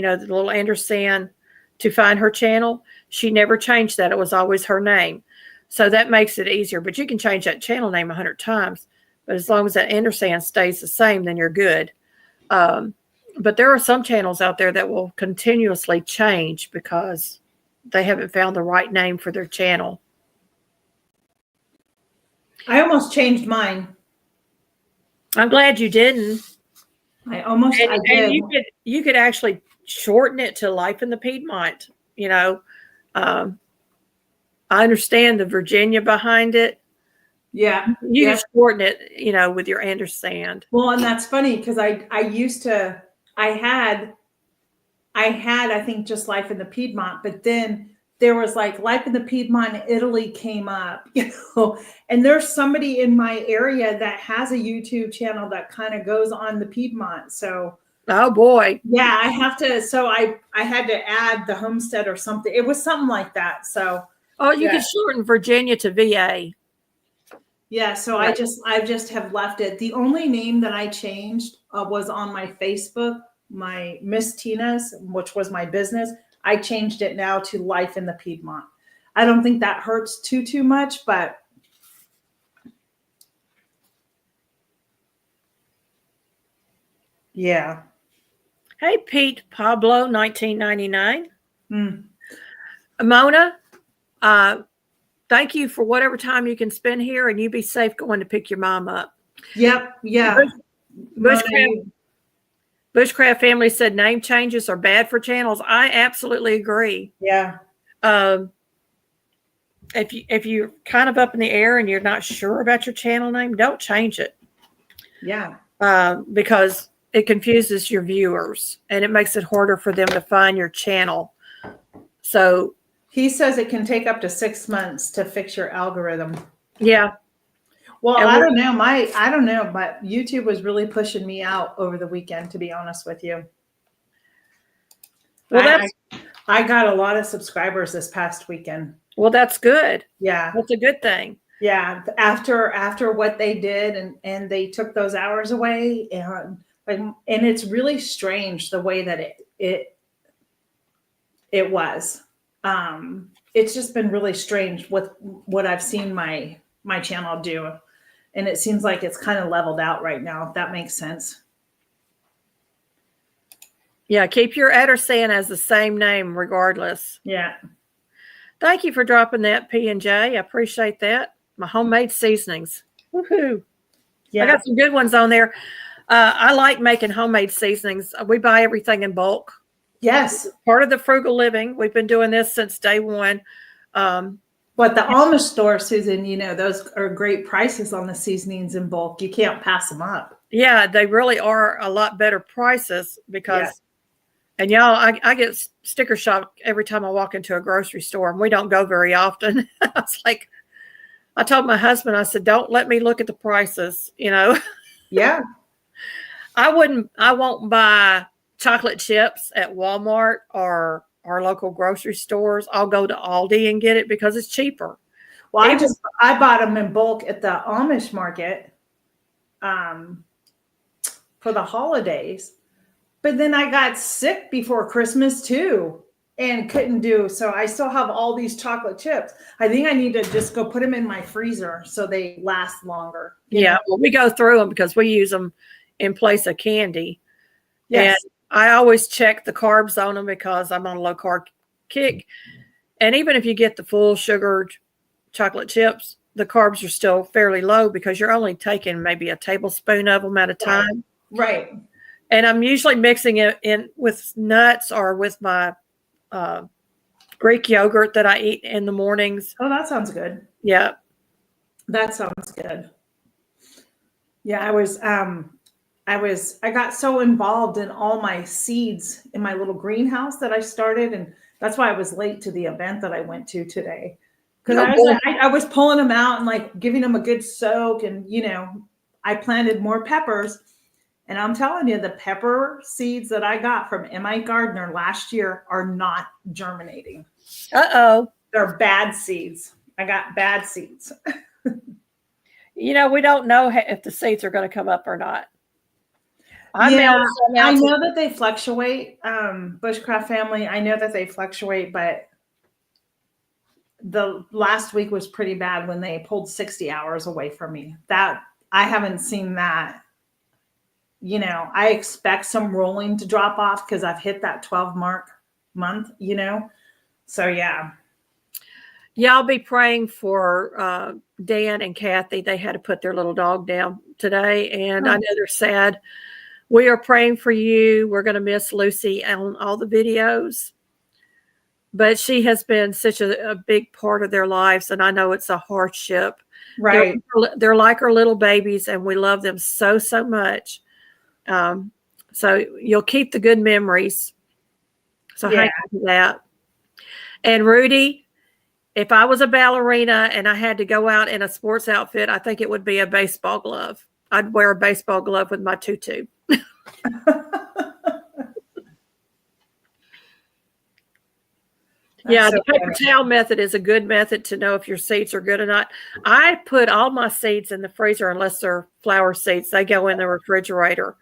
S2: little ampersand to find her channel. She never changed that. It was always her name. So that makes it easier. But you can change that channel name 100 times. But as long as that ampersand stays the same, then you're good. But there are some channels out there that will continuously change because they haven't found the right name for their channel.
S1: I almost changed mine.
S2: I'm glad you didn't.
S1: I did.
S2: And you could actually shorten it to Life in the Piedmont. I understand the Virginia behind it.
S1: Yeah.
S2: You can shorten it, with your ampersand.
S1: Well, and that's funny, because I had, I think, just Life in the Piedmont, but then there was like Life in the Piedmont, Italy came up, and there's somebody in my area that has a YouTube channel that kind of goes on the Piedmont. So,
S2: oh boy.
S1: Yeah, I have to. So I had to add the homestead or something. It was something like that. So,
S2: you can shorten Virginia to VA.
S1: Yeah, so I just have left it. The only name that I changed was on my Facebook, my Miss Tina's, which was my business. I changed it now to Life in the Piedmont. I don't think that hurts too much, but yeah.
S2: Hey, Pete Pablo, 1999. Mona, thank you for whatever time you can spend here, and you be safe going to pick your mom up.
S1: Yep. Yeah.
S2: Bushcraft family said name changes are bad for channels. I absolutely agree.
S1: Yeah.
S2: If you're kind of up in the air and you're not sure about your channel name, don't change it.
S1: Yeah.
S2: Because it confuses your viewers and it makes it harder for them to find your channel. So
S1: he says it can take up to 6 months to fix your algorithm.
S2: yeah.
S1: Well,
S2: And
S1: I don't know, but YouTube was really pushing me out over the weekend, to be honest with you.
S2: Well,
S1: I got a lot of subscribers this past weekend.
S2: Well, that's good.
S1: Yeah.
S2: That's a good thing.
S1: Yeah. After what they did and they took those hours away, and it's really strange the way that it was. It's just been really strange with what I've seen my channel do. And it seems like it's kind of leveled out right now, if that makes sense.
S2: Yeah, keep your Ederson as the same name regardless.
S1: Yeah.
S2: Thank you for dropping that, P&J. I appreciate that. My homemade seasonings. Woohoo. Yeah. I got some good ones on there. I like making homemade seasonings. We buy everything in bulk.
S1: Yes.
S2: Part of the frugal living. We've been doing this since day one.
S1: But the Amish store, Susan, those are great prices on the seasonings in bulk. You can't pass them up.
S2: Yeah, they really are a lot better prices because, and y'all, I get sticker shock every time I walk into a grocery store, and we don't go very often. I told my husband, I said, don't let me look at the prices, Yeah. I won't buy chocolate chips at Walmart or our local grocery stores. I'll go to Aldi and get it because it's cheaper.
S1: Well, I bought them in bulk at the Amish market for the holidays, but then I got sick before Christmas too and couldn't do. So I still have all these chocolate chips. I think I need to just go put them in my freezer so they last longer.
S2: Yeah. Well, we go through them because we use them in place of candy. Yes. And I always check the carbs on them because I'm on a low carb kick. And even if you get the full sugared chocolate chips, the carbs are still fairly low because you're only taking maybe a tablespoon of them at a time.
S1: Right.
S2: And I'm usually mixing it in with nuts or with my Greek yogurt that I eat in the mornings.
S1: Oh, that sounds good.
S2: Yeah.
S1: That sounds good. Yeah, I got so involved in all my seeds in my little greenhouse that I started. And that's why I was late to the event that I went to today. Because I was pulling them out and giving them a good soak. And, I planted more peppers. And I'm telling you, the pepper seeds that I got from M.I. Gardner last year are not germinating.
S2: Uh-oh.
S1: They're bad seeds. I got bad seeds.
S2: We don't know if the seeds are going to come up or not.
S1: I know that they fluctuate. Bushcraft family, I know that they fluctuate, but the last week was pretty bad when they pulled 60 hours away from me. That I haven't seen that. I expect some rolling to drop off because I've hit that 12 month. So yeah.
S2: Yeah, I'll be praying for Dan and Kathy. They had to put their little dog down today, and I know they're sad. We are praying for you. We're going to miss Lucy on all the videos, but she has been such a big part of their lives, and I know it's a hardship.
S1: Right.
S2: They're like our little babies, and we love them so, so much. So you'll keep the good memories. So hang on to that. And Rudy, if I was a ballerina and I had to go out in a sports outfit, I think it would be a baseball glove. I'd wear a baseball glove with my tutu. Yeah, the paper towel method is a good method to know if your seeds are good or not. I put all my seeds in the freezer unless they're flower seeds. They go in the refrigerator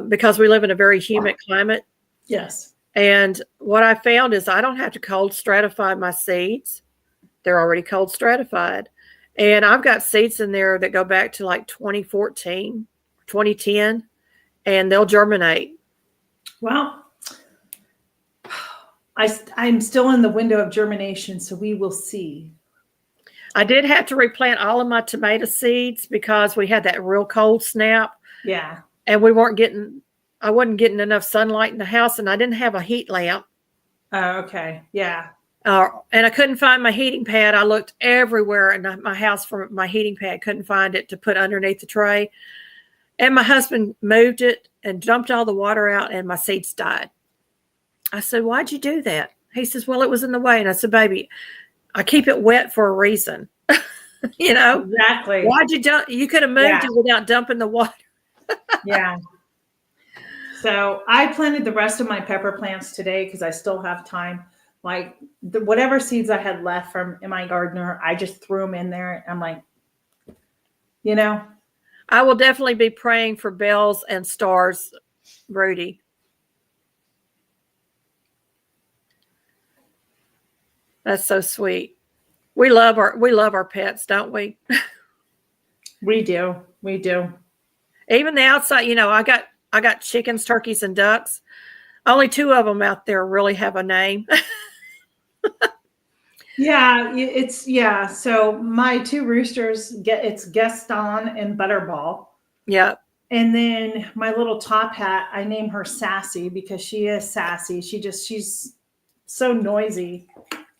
S2: because we live in a very humid climate.
S1: Yes. And
S2: what I found is I don't have to cold stratify my seeds. They're already cold stratified. And I've got seeds in there that go back to 2014, 2010, and they'll germinate.
S1: Well, I'm still in the window of germination, so we will see.
S2: I did have to replant all of my tomato seeds because we had that real cold snap.
S1: Yeah.
S2: And I wasn't getting enough sunlight in the house, and I didn't have a heat lamp.
S1: Oh, okay. Yeah.
S2: And I couldn't find my heating pad. I looked everywhere in my house for my heating pad. Couldn't find it to put underneath the tray. And my husband moved it, and dumped all the water out, and my seeds died. I said, why'd you do that? He says, well, it was in the way. And I said, baby, I keep it wet for a reason.
S1: Exactly.
S2: Why'd you dump? You could have moved it without dumping the water.
S1: Yeah. So I planted the rest of my pepper plants today because I still have time. Like whatever seeds I had left from in my gardener, I just threw them in there. I'm like,
S2: I will definitely be praying for bells and stars, Rudy. That's so sweet. We love our pets, don't we?
S1: We do. We do.
S2: Even the outside, I got chickens, turkeys, and ducks. Only 2 of them out there really have a name.
S1: Yeah, so my 2 roosters it's Gaston and Butterball.
S2: Yeah.
S1: And then my little top hat, I name her Sassy because she is sassy. She's so noisy.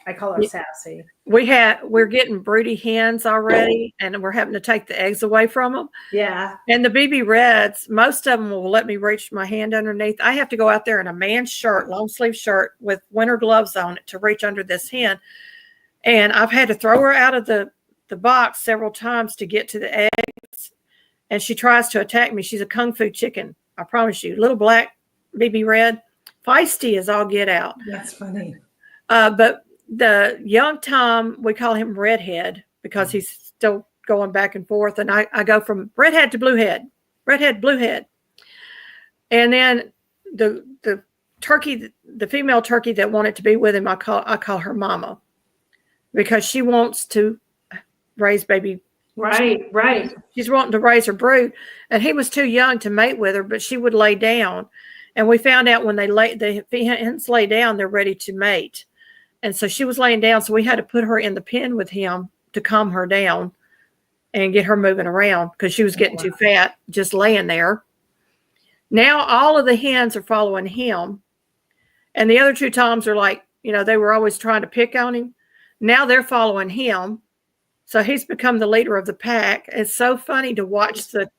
S1: I call her Sassy.
S2: We're getting broody hens already, and we're having to take the eggs away from them.
S1: Yeah.
S2: And the BB Reds, most of them will let me reach my hand underneath. I have to go out there in a man's shirt, long sleeve shirt with winter gloves on it to reach under this hen. And I've had to throw her out of the box several times to get to the eggs. And she tries to attack me. She's a kung fu chicken. I promise you. Little black BB Red. Feisty as all get out.
S1: That's funny.
S2: But the young Tom, we call him Redhead because he's still going back and forth. And I go from redhead to bluehead, redhead, bluehead. And then the turkey, the female turkey that wanted to be with him, I call her Mama because she wants to raise baby.
S1: Right.
S2: She's wanting to raise her brood. And he was too young to mate with her, but she would lay down. And we found out when the hens lay down, they're ready to mate. And so she was laying down, so we had to put her in the pen with him to calm her down and get her moving around because she was getting too fat just laying there. Now all of the hens are following him. And the other 2 Toms are like, they were always trying to pick on him. Now they're following him. So he's become the leader of the pack. It's so funny to watch the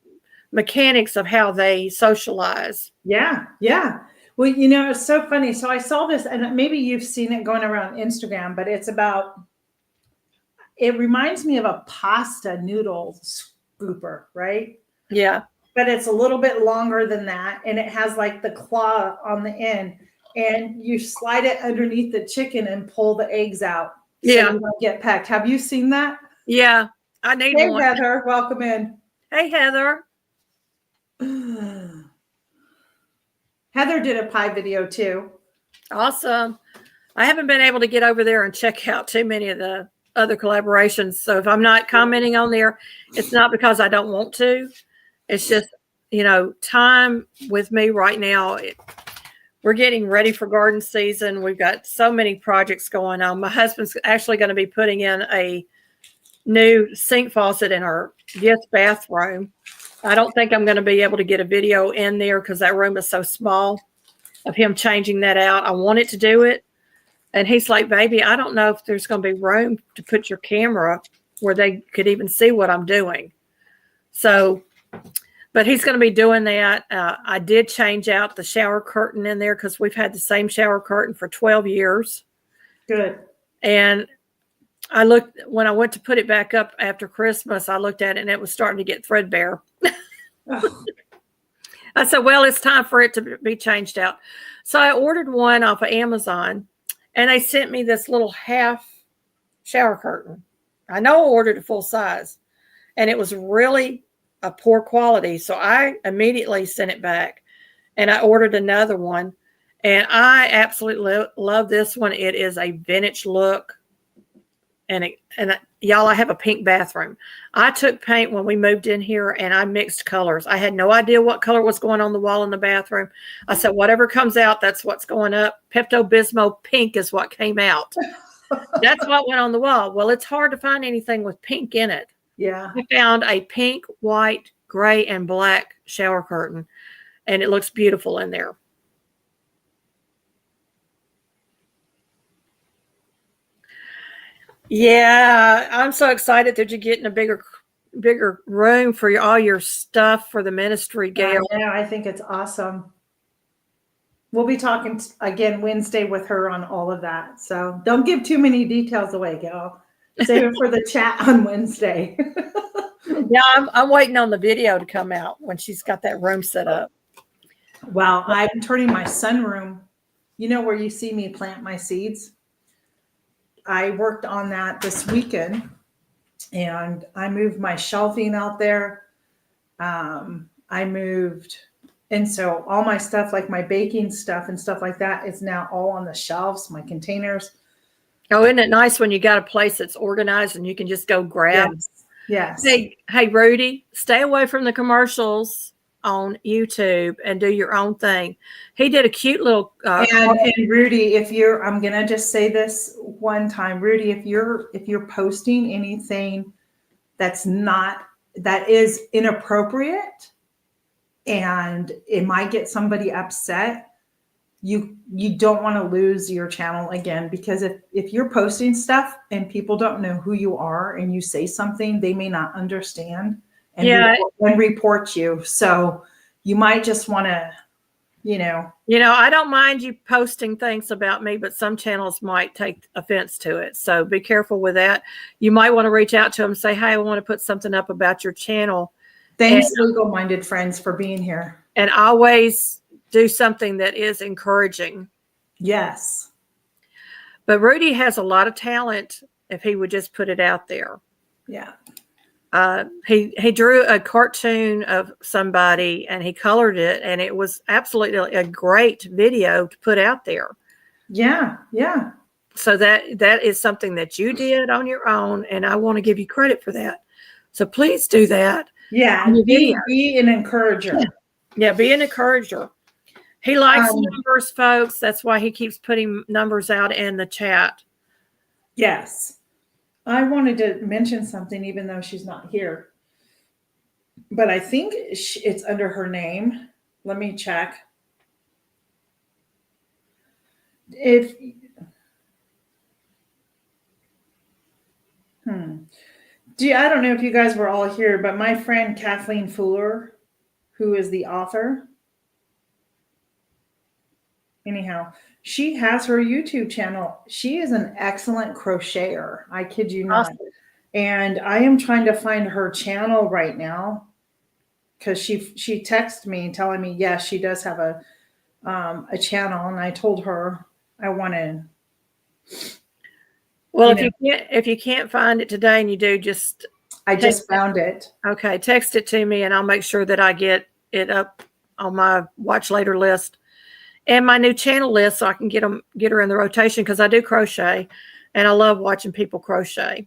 S2: mechanics of how they socialize.
S1: Yeah. Well, it's so funny. So I saw this, and maybe you've seen it going around Instagram, but it reminds me of a pasta noodle scooper, right?
S2: Yeah.
S1: But it's a little bit longer than that, and it has like the claw on the end, and you slide it underneath the chicken and pull the eggs out. So you don't get pecked. Have you seen that?
S2: Yeah. I need one.
S1: Hey, Heather, welcome in.
S2: Hey, Heather.
S1: Heather did a pie video too.
S2: Awesome. I haven't been able to get over there and check out too many of the other collaborations. So if I'm not commenting on there, it's not because I don't want to. It's just, time with me right now. We're getting ready for garden season. We've got so many projects going on. My husband's actually going to be putting in a new sink faucet in our guest bathroom. I don't think I'm going to be able to get a video in there because that room is so small of him changing that out. I wanted to do it. And he's like, baby, I don't know if there's going to be room to put your camera where they could even see what I'm doing. So, but he's going to be doing that. I did change out the shower curtain in there because we've had the same shower curtain for 12 years.
S1: Good.
S2: And when I went to put it back up after Christmas, I looked at it and it was starting to get threadbare. I said, well, it's time for it to be changed out. So I ordered one off of Amazon and they sent me this little half shower curtain. I know I ordered a full size and it was really a poor quality. So I immediately sent it back and I ordered another one. And I absolutely love this one. It is a vintage look. And y'all, I have a pink bathroom. I took paint when we moved in here and I mixed colors. I had no idea what color was going on the wall in the bathroom. I said, whatever comes out, that's what's going up. Pepto-Bismol pink is what came out. That's what went on the wall. Well, it's hard to find anything with pink in it.
S1: Yeah.
S2: I found a pink, white, gray, and black shower curtain, and it looks beautiful in there. Yeah, I'm so excited that you're getting a bigger bigger room for all your stuff for the ministry, Gail.
S1: Yeah, I think it's awesome. We'll be talking again Wednesday with her on all of that. So don't give too many details away, Gail. Save it for the chat on Wednesday.
S2: Yeah, I'm waiting on the video to come out when she's got that room set up.
S1: Well, I'm turning my sunroom, where you see me plant my seeds. I worked on that this weekend, and I moved my shelving out there. I moved, and so all my stuff, like my baking stuff and stuff like that, is now all on the shelves, my containers.
S2: Oh, isn't it nice when you got a place that's organized and you can just go grab?
S1: Yes.
S2: Hey, Rudy, stay away from the commercials on YouTube and do your own thing. He did a cute little.
S1: And Rudy, I'm gonna just say this one time, Rudy, if you're posting anything that is inappropriate, and it might get somebody upset, you don't want to lose your channel again, because if you're posting stuff and people don't know who you are and you say something, they may not understand and report you. So you might just want to,
S2: I don't mind you posting things about me, but some channels might take offense to it. So be careful with that. You might want to reach out to them and say, hey, I want to put something up about your channel.
S1: Thanks, legal-minded friends, for being here.
S2: And always do something that is encouraging.
S1: Yes.
S2: But Rudy has a lot of talent if he would just put it out there.
S1: Yeah.
S2: He drew a cartoon of somebody and he colored it, and it was absolutely a great video to put out there.
S1: Yeah. Yeah.
S2: So that is something that you did on your own, and I want to give you credit for that. So please do that.
S1: Yeah. Be an encourager.
S2: Yeah, be an encourager. He likes numbers, folks. That's why he keeps putting numbers out in the chat.
S1: Yes. I wanted to mention something, even though she's not here. But I think it's under her name. Let me check. I don't know if you guys were all here, but my friend Kathleen Fuller, who is the author, anyhow, she has her YouTube channel. She is an excellent crocheter. I kid you not.
S2: Awesome.
S1: And I am trying to find her channel right now, because she texted me telling me, yes, she does have a channel. And I told her I wanted.
S2: Well, if you can't find it today and you do,
S1: I just found it.
S2: Okay. Text it to me and I'll make sure that I get it up on my watch later list and my new channel list, so I can get her in the rotation, because I do crochet and I love watching people crochet.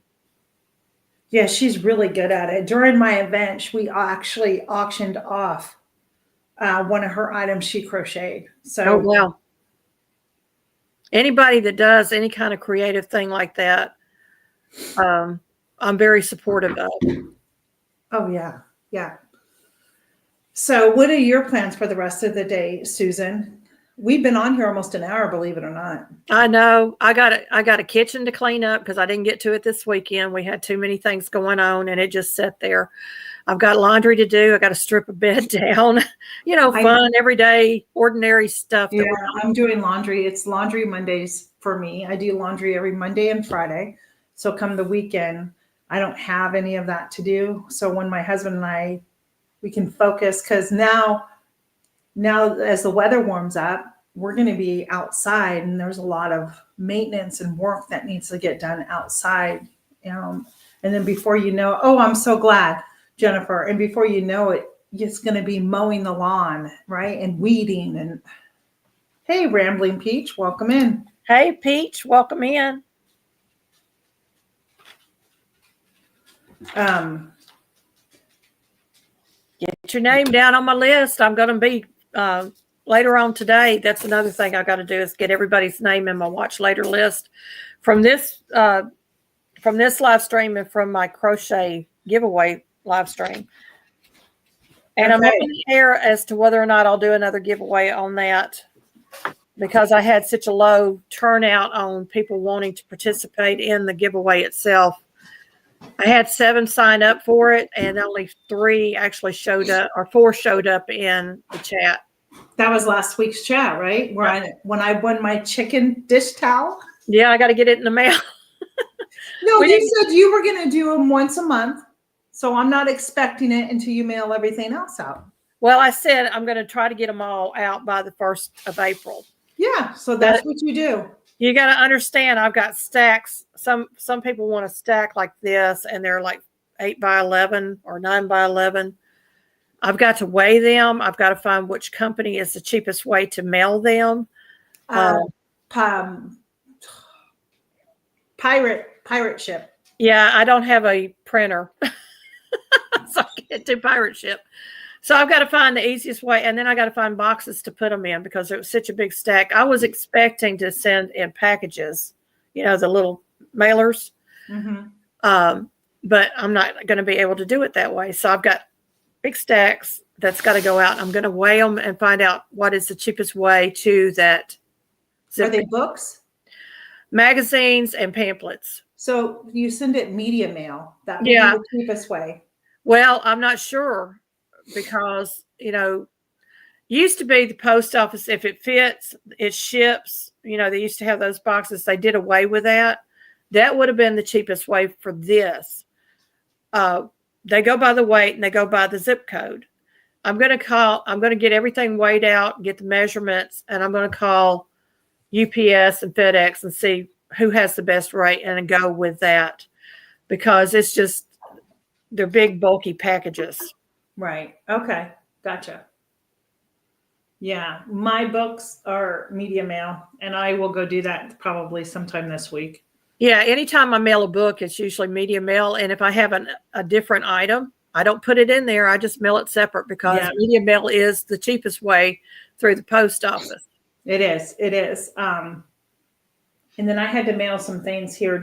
S1: Yeah, she's really good at it. During my event, we actually auctioned off one of her items she crocheted. So,
S2: oh, wow. Anybody that does any kind of creative thing like that, I'm very supportive of.
S1: Oh, yeah. Yeah. So what are your plans for the rest of the day, Susan? We've been on here almost an hour, believe it or not.
S2: I know. I got a kitchen to clean up because I didn't get to it this weekend. We had too many things going on and it just sat there. I've got laundry to do. I got to strip a bed down, fun, everyday, ordinary stuff.
S1: Yeah, I'm doing laundry. It's laundry Mondays for me. I do laundry every Monday and Friday. So come the weekend, I don't have any of that to do. So when my husband and I, we can focus, because now as the weather warms up, we're going to be outside, and there's a lot of maintenance and work that needs to get done outside. And then before you know, I'm so glad, Jennifer. And before you know it, it's going to be mowing the lawn, right? And weeding. And hey, Rambling Peach, welcome in.
S2: Hey, Peach, welcome in. Get your name down on my list. I'm going to be later on today. That's another thing I got to do, is get everybody's name in my watch later list from this live stream and from my crochet giveaway live stream. And I'm up in the air as to whether or not I'll do another giveaway on that, because I had such a low turnout on people wanting to participate in the giveaway itself. I had 7 sign up for it, and only 3 actually showed up, or 4 showed up in the chat.
S1: That was last week's chat, right? When I won my chicken dish towel.
S2: Yeah, I got to get it in the mail.
S1: No, you said you were going to do them once a month. So I'm not expecting it until you mail everything else out.
S2: Well, I said I'm going to try to get them all out by the 1st of April.
S1: Yeah, so that's what you do.
S2: You got to understand, I've got stacks. Some people want a stack like this, and they're like 8 by 11 or 9 by 11. I've got to weigh them. I've got to find which company is the cheapest way to mail them.
S1: Pirate ship.
S2: Yeah, I don't have a printer, so I can't do pirate ship. So I've got to find the easiest way, and then I got to find boxes to put them in because it was such a big stack. I was expecting to send in packages, the little mailers, but I'm not going to be able to do it that way. So I've got big stacks that's got to go out. I'm going to weigh them and find out what is the cheapest way to that.
S1: Are they books?
S2: Magazines and pamphlets.
S1: So you send it media mail. That would be the cheapest way.
S2: Well, I'm not sure because, used to be the post office, if it fits, it ships. They used to have those boxes. They did away with that. That would have been the cheapest way for this. They go by the weight and they go by the zip code. I'm going to get everything weighed out, get the measurements, and I'm going to call UPS and FedEx and see who has the best rate and go with that because they're big, bulky packages.
S1: Right. Okay. Gotcha. Yeah. My books are media mail, and I will go do that probably sometime this week.
S2: Yeah. Anytime I mail a book, it's usually media mail. And if I have a different item, I don't put it in there. I just mail it separate because media mail is the cheapest way through the post office.
S1: It is. It is. And then I had to mail some things here,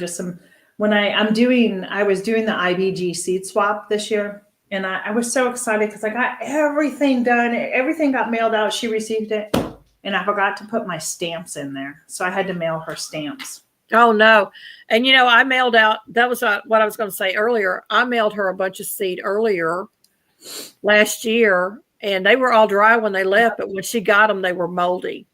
S1: when I was doing the IBG seed swap this year. And I was so excited because I got everything done. Everything got mailed out. She received it. And I forgot to put my stamps in there. So I had to mail her stamps.
S2: Oh, no. And, I mailed out, that was what I was going to say earlier. I mailed her a bunch of seed earlier last year, and they were all dry when they left. But when she got them, they were moldy.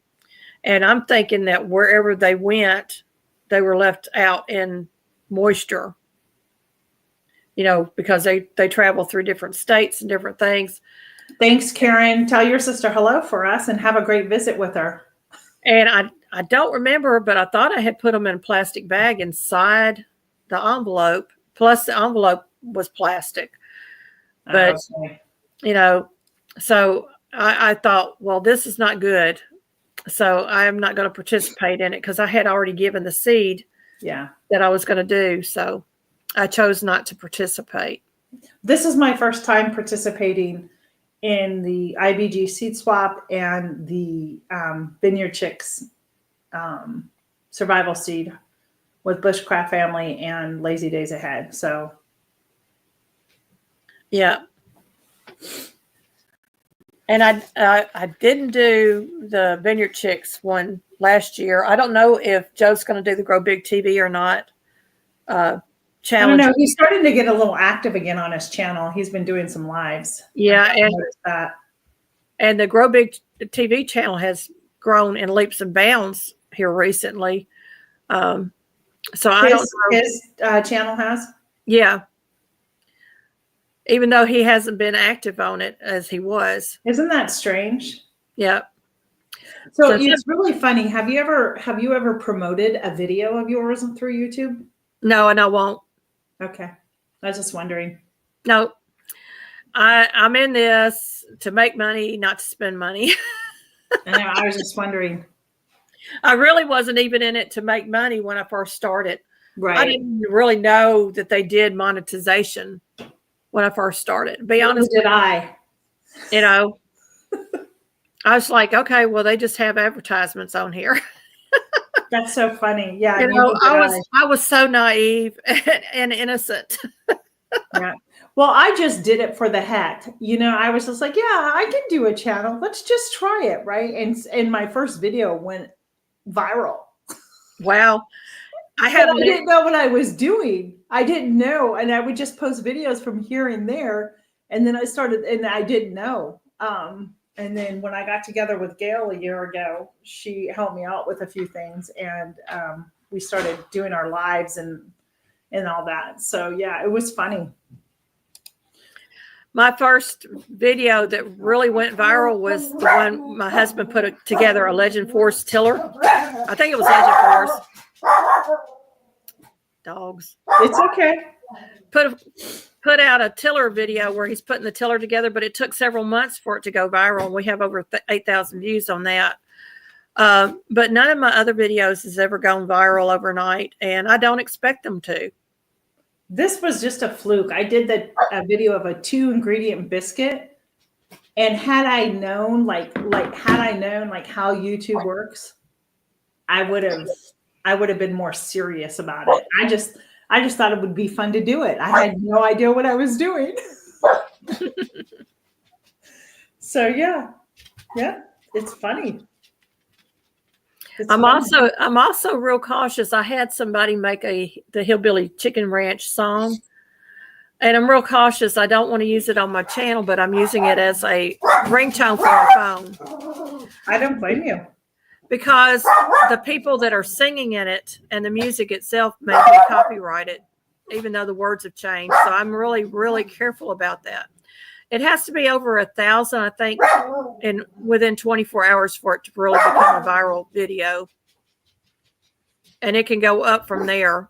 S2: And I'm thinking that wherever they went, they were left out in moisture, because they travel through different states and different things.
S1: Thanks, Karen. Tell your sister hello for us and have a great visit with her.
S2: And I don't remember, but I thought I had put them in a plastic bag inside the envelope. Plus the envelope was plastic. But, so I thought, well, this is not good. So I am not going to participate in it because I had already given the seed that I was going to do. So I chose not to participate.
S1: This is my first time participating in the IBG seed swap and the Vineyard Chicks survival seed with Bushcraft Family and Lazy Days Ahead. So,
S2: yeah. And I didn't do the Vineyard Chicks one last year. I don't know if Joe's going to do the Grow Big TV or not. Challenge.
S1: I don't know. He's starting to get a little active again on his channel. He's been doing some lives.
S2: Yeah, and the Grow Big TV channel has grown in leaps and bounds here recently. So I don't know.
S1: His channel has?
S2: Yeah. Even though he hasn't been active on it as he was.
S1: Isn't that strange?
S2: Yeah.
S1: So it's really funny. Have you ever promoted a video of yours through YouTube?
S2: No, and I won't.
S1: Okay. I was just wondering.
S2: No. I'm in this to make money, not to spend money.
S1: I was just wondering.
S2: I really wasn't even in it to make money when I first started.
S1: Right.
S2: I didn't really know that they did monetization when I first started. To be honest,
S1: did I?
S2: I was like, okay, well, they just have advertisements on here.
S1: That's so funny. Yeah.
S2: I was so naive and innocent.
S1: Yeah. Well, I just did it for the heck. I was just like, yeah, I can do a channel. Let's just try it. Right. And my first video went viral.
S2: Wow. I
S1: But
S2: have
S1: I didn't know what I was doing. I didn't know. And I would just post videos from here and there. And then I started, and I didn't know. And then when I got together with Gail a year ago, she helped me out with a few things. And we started doing our lives and all that. So yeah, it was funny.
S2: My first video that really went viral was the one my husband put together, a Legend Force tiller. I think it was Legend Force. Dogs.
S1: It's okay.
S2: Put out a tiller video where he's putting the tiller together, but it took several months for it to go viral. We have over 8,000 views on that. But none of my other videos has ever gone viral overnight, and I don't expect them to.
S1: This was just a fluke. I did a video of a 2-ingredient biscuit, and had I known like how YouTube works, I would have been more serious about it. I just thought it would be fun to do it. I had no idea what I was doing. So yeah, it's funny.
S2: I'm also real cautious. I had somebody make the Hillbilly Chicken Ranch song, and I'm real cautious. I don't want to use it on my channel, but I'm using it as a ringtone for my phone.
S1: I don't blame you.
S2: Because the people that are singing in it and the music itself may be copyrighted, even though the words have changed. So I'm really, really careful about that. It has to be over 1,000, I think, within 24 hours for it to really become a viral video. And it can go up from there.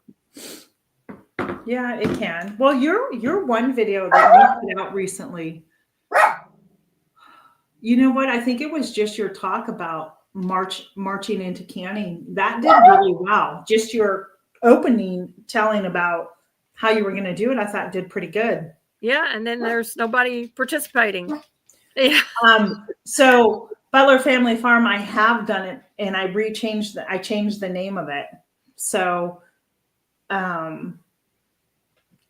S1: Yeah, it can. Well, your one video that you put out recently, you know what? I think it was just your talk about marching into canning. That did really well. Just your opening telling about how you were going to do it, I thought did pretty good.
S2: Yeah, and then there's nobody participating. Yeah.
S1: So Butler Family Farm, I have done it, and I changed the name of it. So, I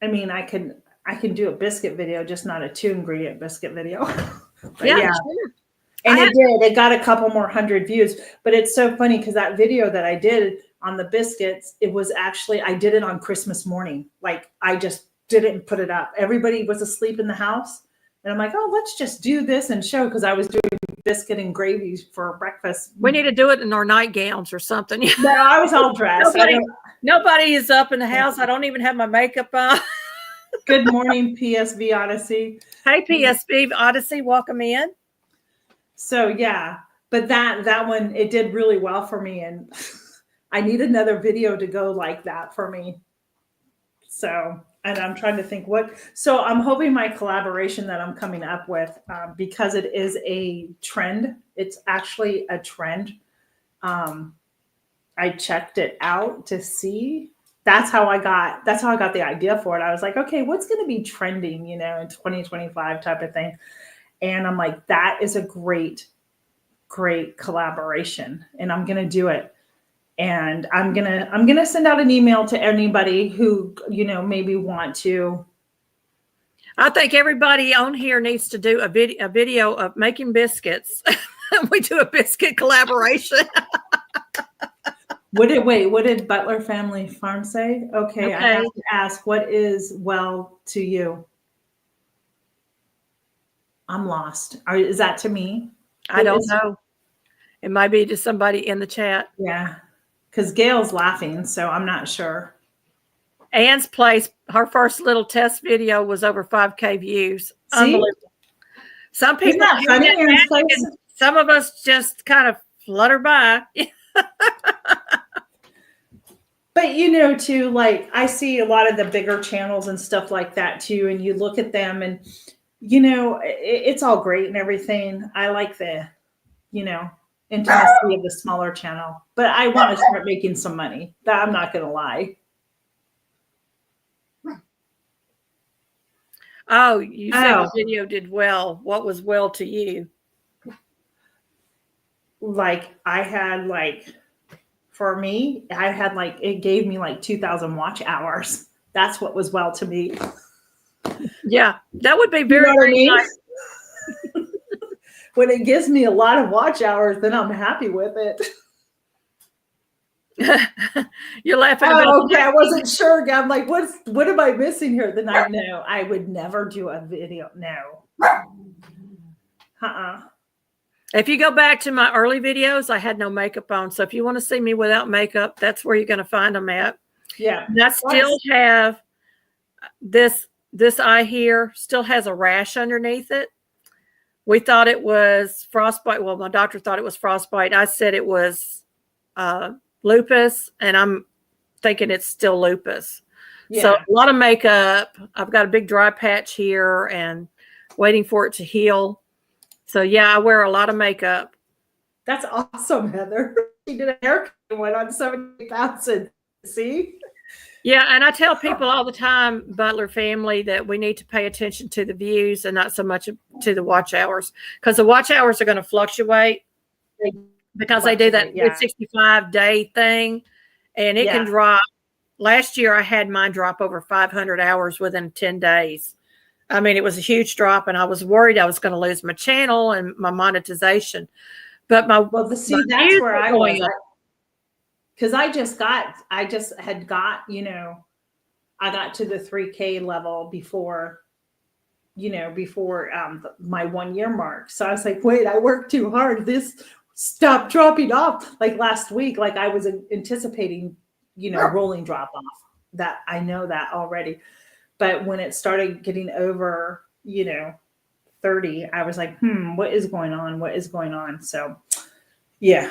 S1: mean, I can do a biscuit video, just not a 2-ingredient biscuit video. Yeah. Sure. And it got a couple more 100 views, but it's so funny because that video that I did on the biscuits, it was actually, I did it on Christmas morning. Like I just didn't put it up. Everybody was asleep in the house. And I'm like, oh, let's just do this and show, because I was doing biscuit and gravy for breakfast.
S2: We need to do it in our nightgowns or something.
S1: No, I was all dressed.
S2: Nobody is up in the house. I don't even have my makeup on.
S1: Good morning, PSV Odyssey.
S2: Hey, PSV Odyssey, welcome in.
S1: So yeah, but that one, it did really well for me, and I need another video to go like that for me. So, and I'm trying to think so I'm hoping my collaboration that I'm coming up with, because it is a trend, it's actually a trend. I checked it out to see. That's how I got the idea for it. I was like, okay, what's going to be trending, in 2025 type of thing. And I'm like, that is a great collaboration, and I'm going to do it. And I'm going to send out an email to anybody who, maybe want to.
S2: I think everybody on here needs to do a video of making biscuits. We do a biscuit collaboration.
S1: What did Butler Family Farm say? Okay. I have to ask, what is well to you? I'm lost. Is that to me?
S2: I don't know. It might be to somebody in the chat.
S1: Yeah. Because Gail's laughing, so I'm not sure.
S2: Anne's place, her first little test video was over 5K views.
S1: See?
S2: Unbelievable. Some people, some of us just kind of flutter by.
S1: But too, like I see a lot of the bigger channels and stuff like that too, and you look at them and it's all great and everything. I like the intimacy of the smaller channel, but I want to start making some money. That I'm not gonna lie.
S2: Oh, you said the video did well. What was well to you?
S1: Like for me, it gave me 2,000 watch hours. That's what was well to me.
S2: Yeah, that would be very nice.
S1: When it gives me a lot of watch hours, then I'm happy with it.
S2: You're laughing about.
S1: Oh, okay. I wasn't sure. I'm like, what am I missing here? Then I know I would never do a video. No.
S2: If you go back to my early videos, I had no makeup on. So if you want to see me without makeup, that's where you're going to find them at.
S1: Yeah.
S2: And I still have this eye here, still has a rash underneath it. We thought it was frostbite. Well, my doctor thought it was frostbite. I said it was lupus, and I'm thinking it's still lupus. Yeah. So a lot of makeup. I've got a big dry patch here and waiting for it to heal. So yeah, I wear a lot of makeup.
S1: That's awesome, Heather. She did a haircut and went on 70,000. See?
S2: Yeah, and I tell people all the time, Butler family, that we need to pay attention to the views and not so much to the watch hours, because the watch hours are going to fluctuate because they do that 65-day thing, and it can drop. Last year, I had mine drop over 500 hours within 10 days. I mean, it was a huge drop, and I was worried I was going to lose my channel and my monetization. But that's
S1: where I was. Because I had got, I got to the 3K level before my 1 year mark. So I was like, wait, I worked too hard. This stopped dropping off like last week. Like I was anticipating, rolling drop off. That I know that already. But when it started getting over, 30, I was like, what is going on? What is going on? So, yeah.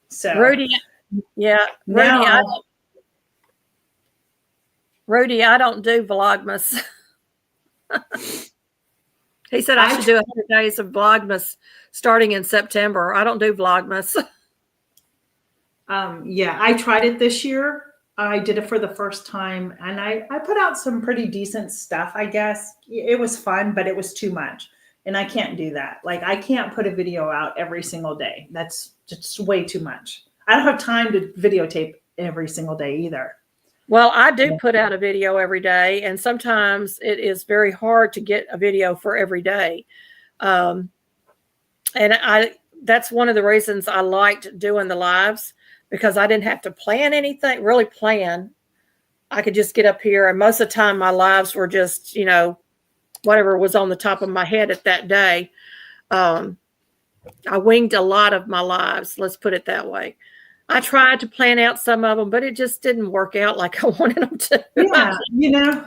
S1: So
S2: Rudy, Rudy, I don't do Vlogmas. He said I should do 100 days of Vlogmas starting in September. I don't do Vlogmas.
S1: Yeah, I tried it this year. I did it for the first time, and I put out some pretty decent stuff, I guess. It was fun, but it was too much. And I can't do that. Like, I can't put a video out every single day. That's just way too much. I don't have time to videotape every single day either. Well,
S2: I do put out a video every day, and sometimes it is very hard to get a video for every day. And that's one of the reasons I liked doing the lives, because I didn't have to really plan. I could just get up here, and most of the time my lives were just, whatever was on the top of my head at that day. I winged a lot of my lives, let's put it that way. I tried to plan out some of them, but it just didn't work out like I wanted them to.
S1: Yeah,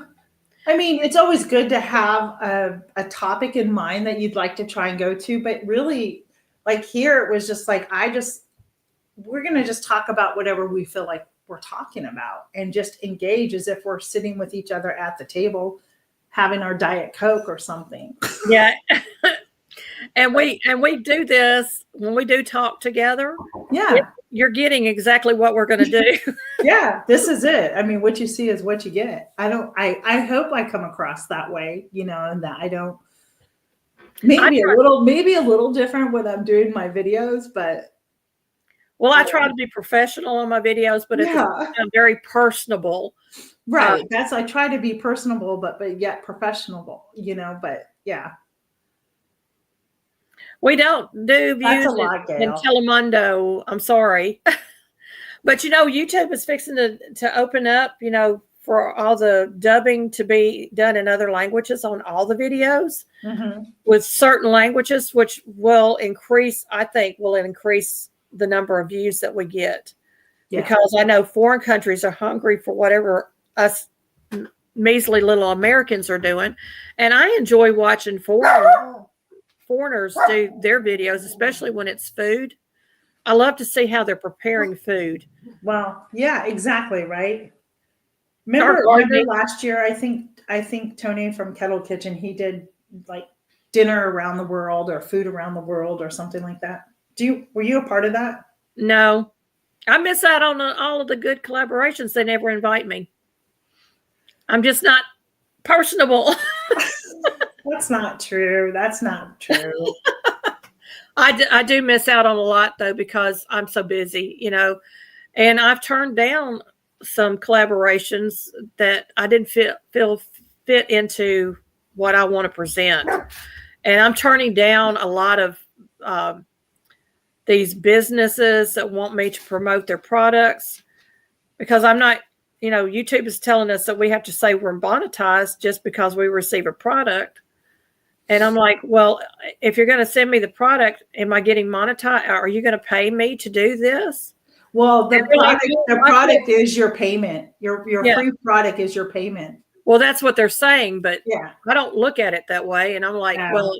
S1: I mean, it's always good to have a topic in mind that you'd like to try and go to, but really, like here, it was just like, we're going to just talk about whatever we feel like we're talking about and just engage as if we're sitting with each other at the table, having our Diet Coke or something.
S2: Yeah. And we do this when we do talk together.
S1: Yeah.
S2: You're getting exactly what we're going to do.
S1: Yeah, this is it. I mean, what you see is what you get. I hope I come across that way, and that I don't, maybe a little different when I'm doing my videos, but.
S2: Well, I try to be professional on my videos, but I'm very personable.
S1: Right. I try to be personable, but yet professional, but yeah.
S2: We don't do views in Telemundo. I'm sorry. But, YouTube is fixing to open up, for all the dubbing to be done in other languages on all the videos with certain languages, which will increase the number of views that we get. Yeah. Because I know foreign countries are hungry for whatever us measly little Americans are doing. And I enjoy watching foreigners do their videos, especially when it's food. I love to see how they're preparing food.
S1: Well, yeah, exactly. Right. Remember last year, I think Tony from Kettle Kitchen, he did like dinner around the world or food around the world or something like that. Were you a part of that?
S2: No, I miss out on all of the good collaborations. They never invite me. I'm just not personable.
S1: That's not true.
S2: I do miss out on a lot though, because I'm so busy, and I've turned down some collaborations that I didn't feel fit into what I want to present. And I'm turning down a lot of these businesses that want me to promote their products, because I'm not, YouTube is telling us that we have to say we're monetized just because we receive a product. And I'm like, well, if you're going to send me the product, am I getting monetized? Are you going to pay me to do this?
S1: Well, the product is your payment. Your free product is your payment.
S2: Well, that's what they're saying, but
S1: yeah,
S2: I don't look at it that way. And I'm like, well,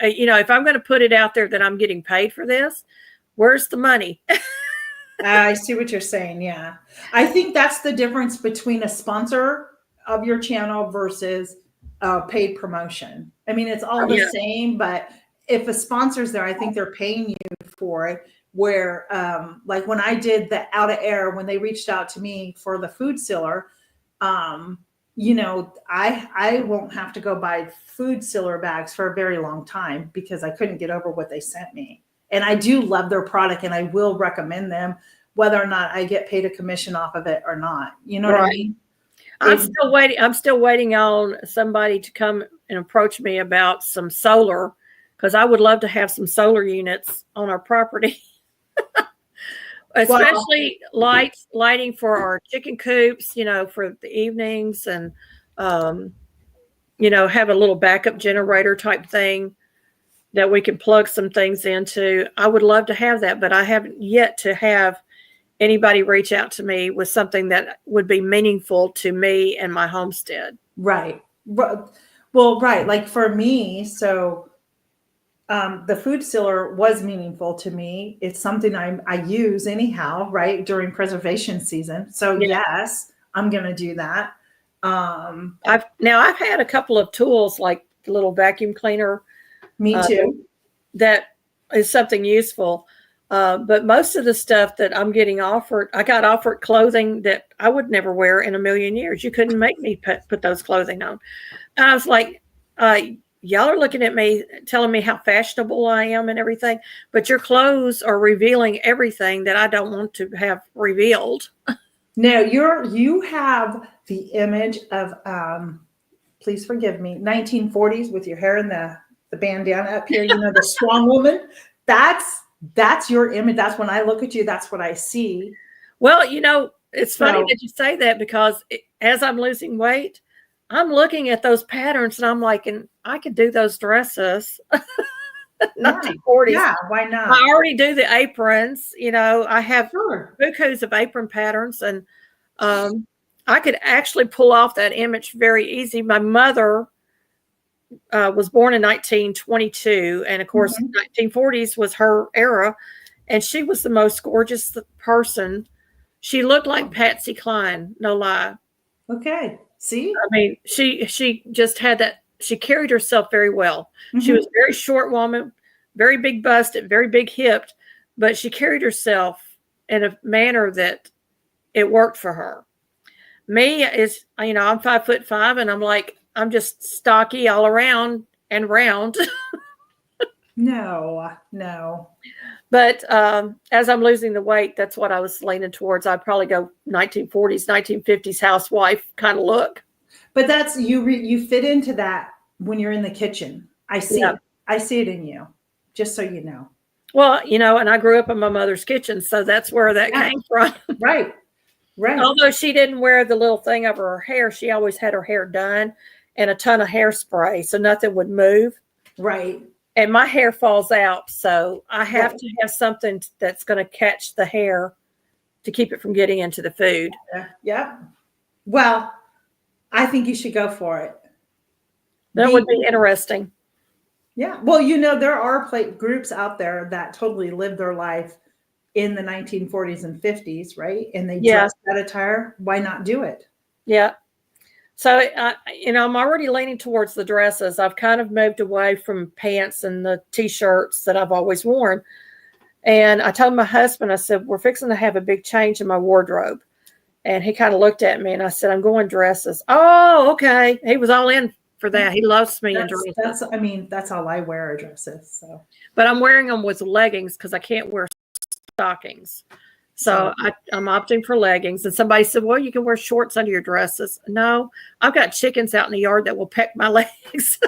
S2: if I'm going to put it out there that I'm getting paid for this, where's the money?
S1: I see what you're saying. Yeah. I think that's the difference between a sponsor of your channel versus paid promotion. I mean, it's all the same, but if a sponsor's there, I think they're paying you for it. Where, like when I did the Out of Air, when they reached out to me for the food sealer, I won't have to go buy food sealer bags for a very long time because I couldn't get over what they sent me. And I do love their product and I will recommend them whether or not I get paid a commission off of it or not. You know what I mean?
S2: I'm still waiting on somebody to come and approach me about some solar, because I would love to have some solar units on our property. Especially lighting for our chicken coops, for the evenings, and have a little backup generator type thing that we can plug some things into. I would love to have that, but I haven't yet to have anybody reach out to me with something that would be meaningful to me and my homestead.
S1: Right. Well, right. Like for me, so the food sealer was meaningful to me. It's something I use anyhow, right, during preservation season. So yes, I'm going to do that.
S2: I've had a couple of tools like the little vacuum cleaner.
S1: Me too.
S2: That is something useful. But most of the stuff that I'm getting offered, I got offered clothing that I would never wear in a million years. You couldn't make me put those clothing on. And I was like, y'all are looking at me, telling me how fashionable I am and everything, but your clothes are revealing everything that I don't want to have revealed.
S1: No, you have the image of, please forgive me, 1940s with your hair in the bandana up here, the strong woman. That's your image. That's when I look at you, that's what I see.
S2: Well, it's funny that you say that, because as I'm losing weight, I'm looking at those patterns and I'm like, and I could do those dresses. 1940s.
S1: Yeah, why not?
S2: I already do the aprons. I have bukus of apron patterns, and I could actually pull off that image very easy. My mother was born in 1922, and of course, 1940s was her era, and she was the most gorgeous person. She looked like Patsy Cline, no lie.
S1: Okay. See?
S2: I mean, she just had that. She carried herself very well. She was a very short woman, very big busted, very big hipped, but she carried herself in a manner that it worked for her. Me is, I'm 5'5", and I'm like, I'm just stocky all around and round.
S1: No.
S2: But as I'm losing the weight, that's what I was leaning towards. I'd probably go 1940s, 1950s housewife kind of look.
S1: But that's you fit into that when you're in the kitchen. I see it. I see it in you, just so you know.
S2: Well, and I grew up in my mother's kitchen, so that's where that came from.
S1: Right.
S2: Although she didn't wear the little thing over her hair, she always had her hair done and a ton of hairspray, so nothing would move.
S1: Right.
S2: And my hair falls out, so I have to have something that's going to catch the hair to keep it from getting into the food.
S1: Yeah. Well, I think you should go for it.
S2: That would be interesting.
S1: Yeah. Well, there are groups out there that totally live their life in the 1940s and 50s, right? And they dress that attire. Why not do it?
S2: Yeah. So, I'm already leaning towards the dresses. I've kind of moved away from pants and the T-shirts that I've always worn. And I told my husband, I said, we're fixing to have a big change in my wardrobe. And he kind of looked at me and I said, I'm going dresses. Oh, okay. He was all in for that. He loves me in dresses.
S1: That's all I wear are dresses. So,
S2: but I'm wearing them with leggings because I can't wear stockings. So I'm opting for leggings. And somebody said, well, you can wear shorts under your dresses. No, I've got chickens out in the yard that will peck my legs.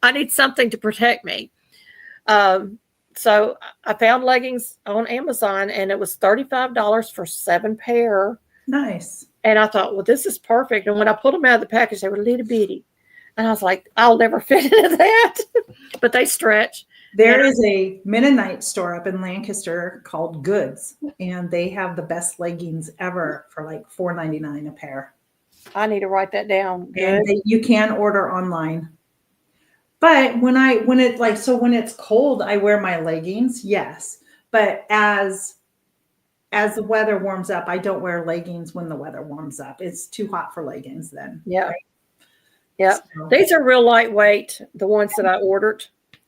S2: I need something to protect me. So I found leggings on Amazon, and it was $35 for 7 pair.
S1: Nice.
S2: And I thought, well, this is perfect. And when I pulled them out of the package, they were little bitty. And I was like, I'll never fit into that. But they stretch.
S1: There is a Mennonite store up in Lancaster called Goods, and they have the best leggings ever for like $4.99 a pair.
S2: I need to write that down.
S1: And you can order online. But when it's cold, I wear my leggings, yes. But as the weather warms up, I don't wear leggings when the weather warms up. It's too hot for leggings then.
S2: Yeah.
S1: Right?
S2: Yeah.
S1: So.
S2: These are real lightweight, the ones that I ordered.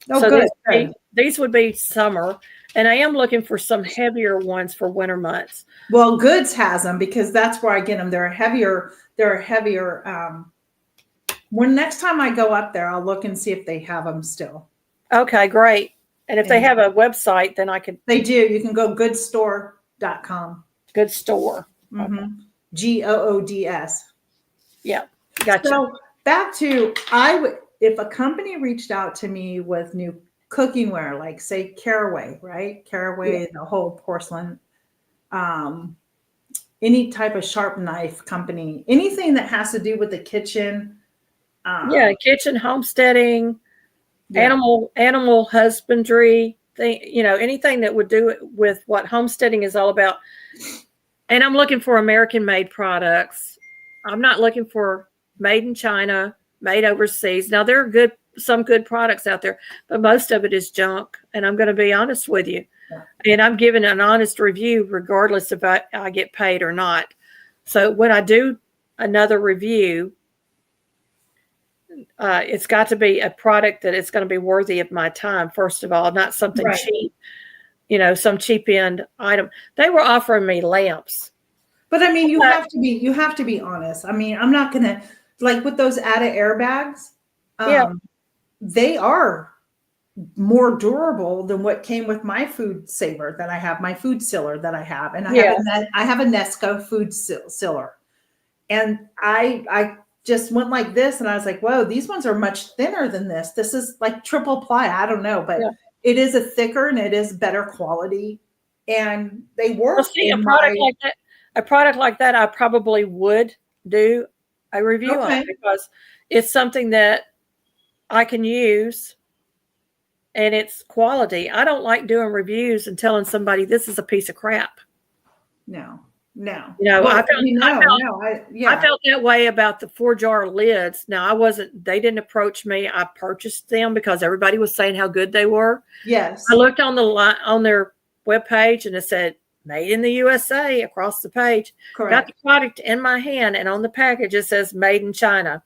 S1: Oh,
S2: so
S1: good.
S2: These would be summer. And I am looking for some heavier ones for winter months.
S1: Well, Goods has them because that's where I get them. They're heavier. When next time I go up there, I'll look and see if they have them still.
S2: Okay, great. And if they have a website, then I could.
S1: They do. You can go goodstore.com.
S2: Good store.
S1: Mm-hmm. Goods.
S2: Yeah, gotcha.
S1: So back to if a company reached out to me with new cooking ware, like say Caraway, right? Caraway, the whole porcelain, any type of sharp knife company, anything that has to do with the kitchen.
S2: Kitchen, homesteading, animal husbandry, anything that would do it with what homesteading is all about. And I'm looking for American-made products. I'm not looking for made in China, made overseas. Now, there are some good products out there, but most of it is junk. And I'm going to be honest with you. Yeah. And I'm giving an honest review regardless if I get paid or not. So when I do another review, it's got to be a product that it's going to be worthy of my time, first of all, not something cheap, some cheap end item. They were offering me lamps.
S1: But I mean, you have to be honest. I mean, I'm not going to, like with those Ada airbags, they are more durable than what came with my food saver that I have, my food sealer that I have. And I have a Nesco food sealer. And I just went like this and I was like, whoa, these ones are much thinner than this. This is like triple ply. I don't know, but it is a thicker and it is better quality. And they work.
S2: Well, see, a product like that, I probably would do a review on because it's something that I can use and it's quality. I don't like doing reviews and telling somebody this is a piece of crap.
S1: No.
S2: I felt that way about the 4-jar lids. Now they didn't approach me. I purchased them because everybody was saying how good they were.
S1: Yes.
S2: I looked on their webpage and it said made in the USA across the page.
S1: Correct.
S2: Got the product in my hand and on the package it says made in China.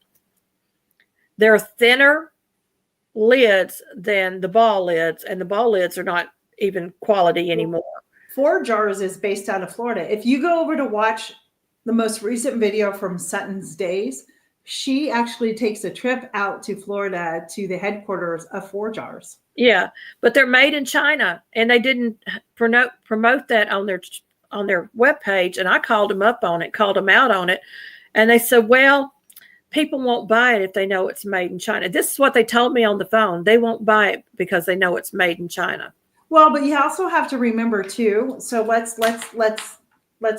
S2: They're thinner lids than the ball lids, and the ball lids are not even quality anymore.
S1: 4 Jars is based out of Florida. If you go over to watch the most recent video from Sutton's Days, she actually takes a trip out to Florida to the headquarters of 4 Jars.
S2: Yeah, but they're made in China, and they didn't promote that on their webpage. And I called them out on it, and they said, well, people won't buy it if they know it's made in China. This is what they told me on the phone. They won't buy it because they know it's made in China.
S1: Well, but you also have to remember too. So let's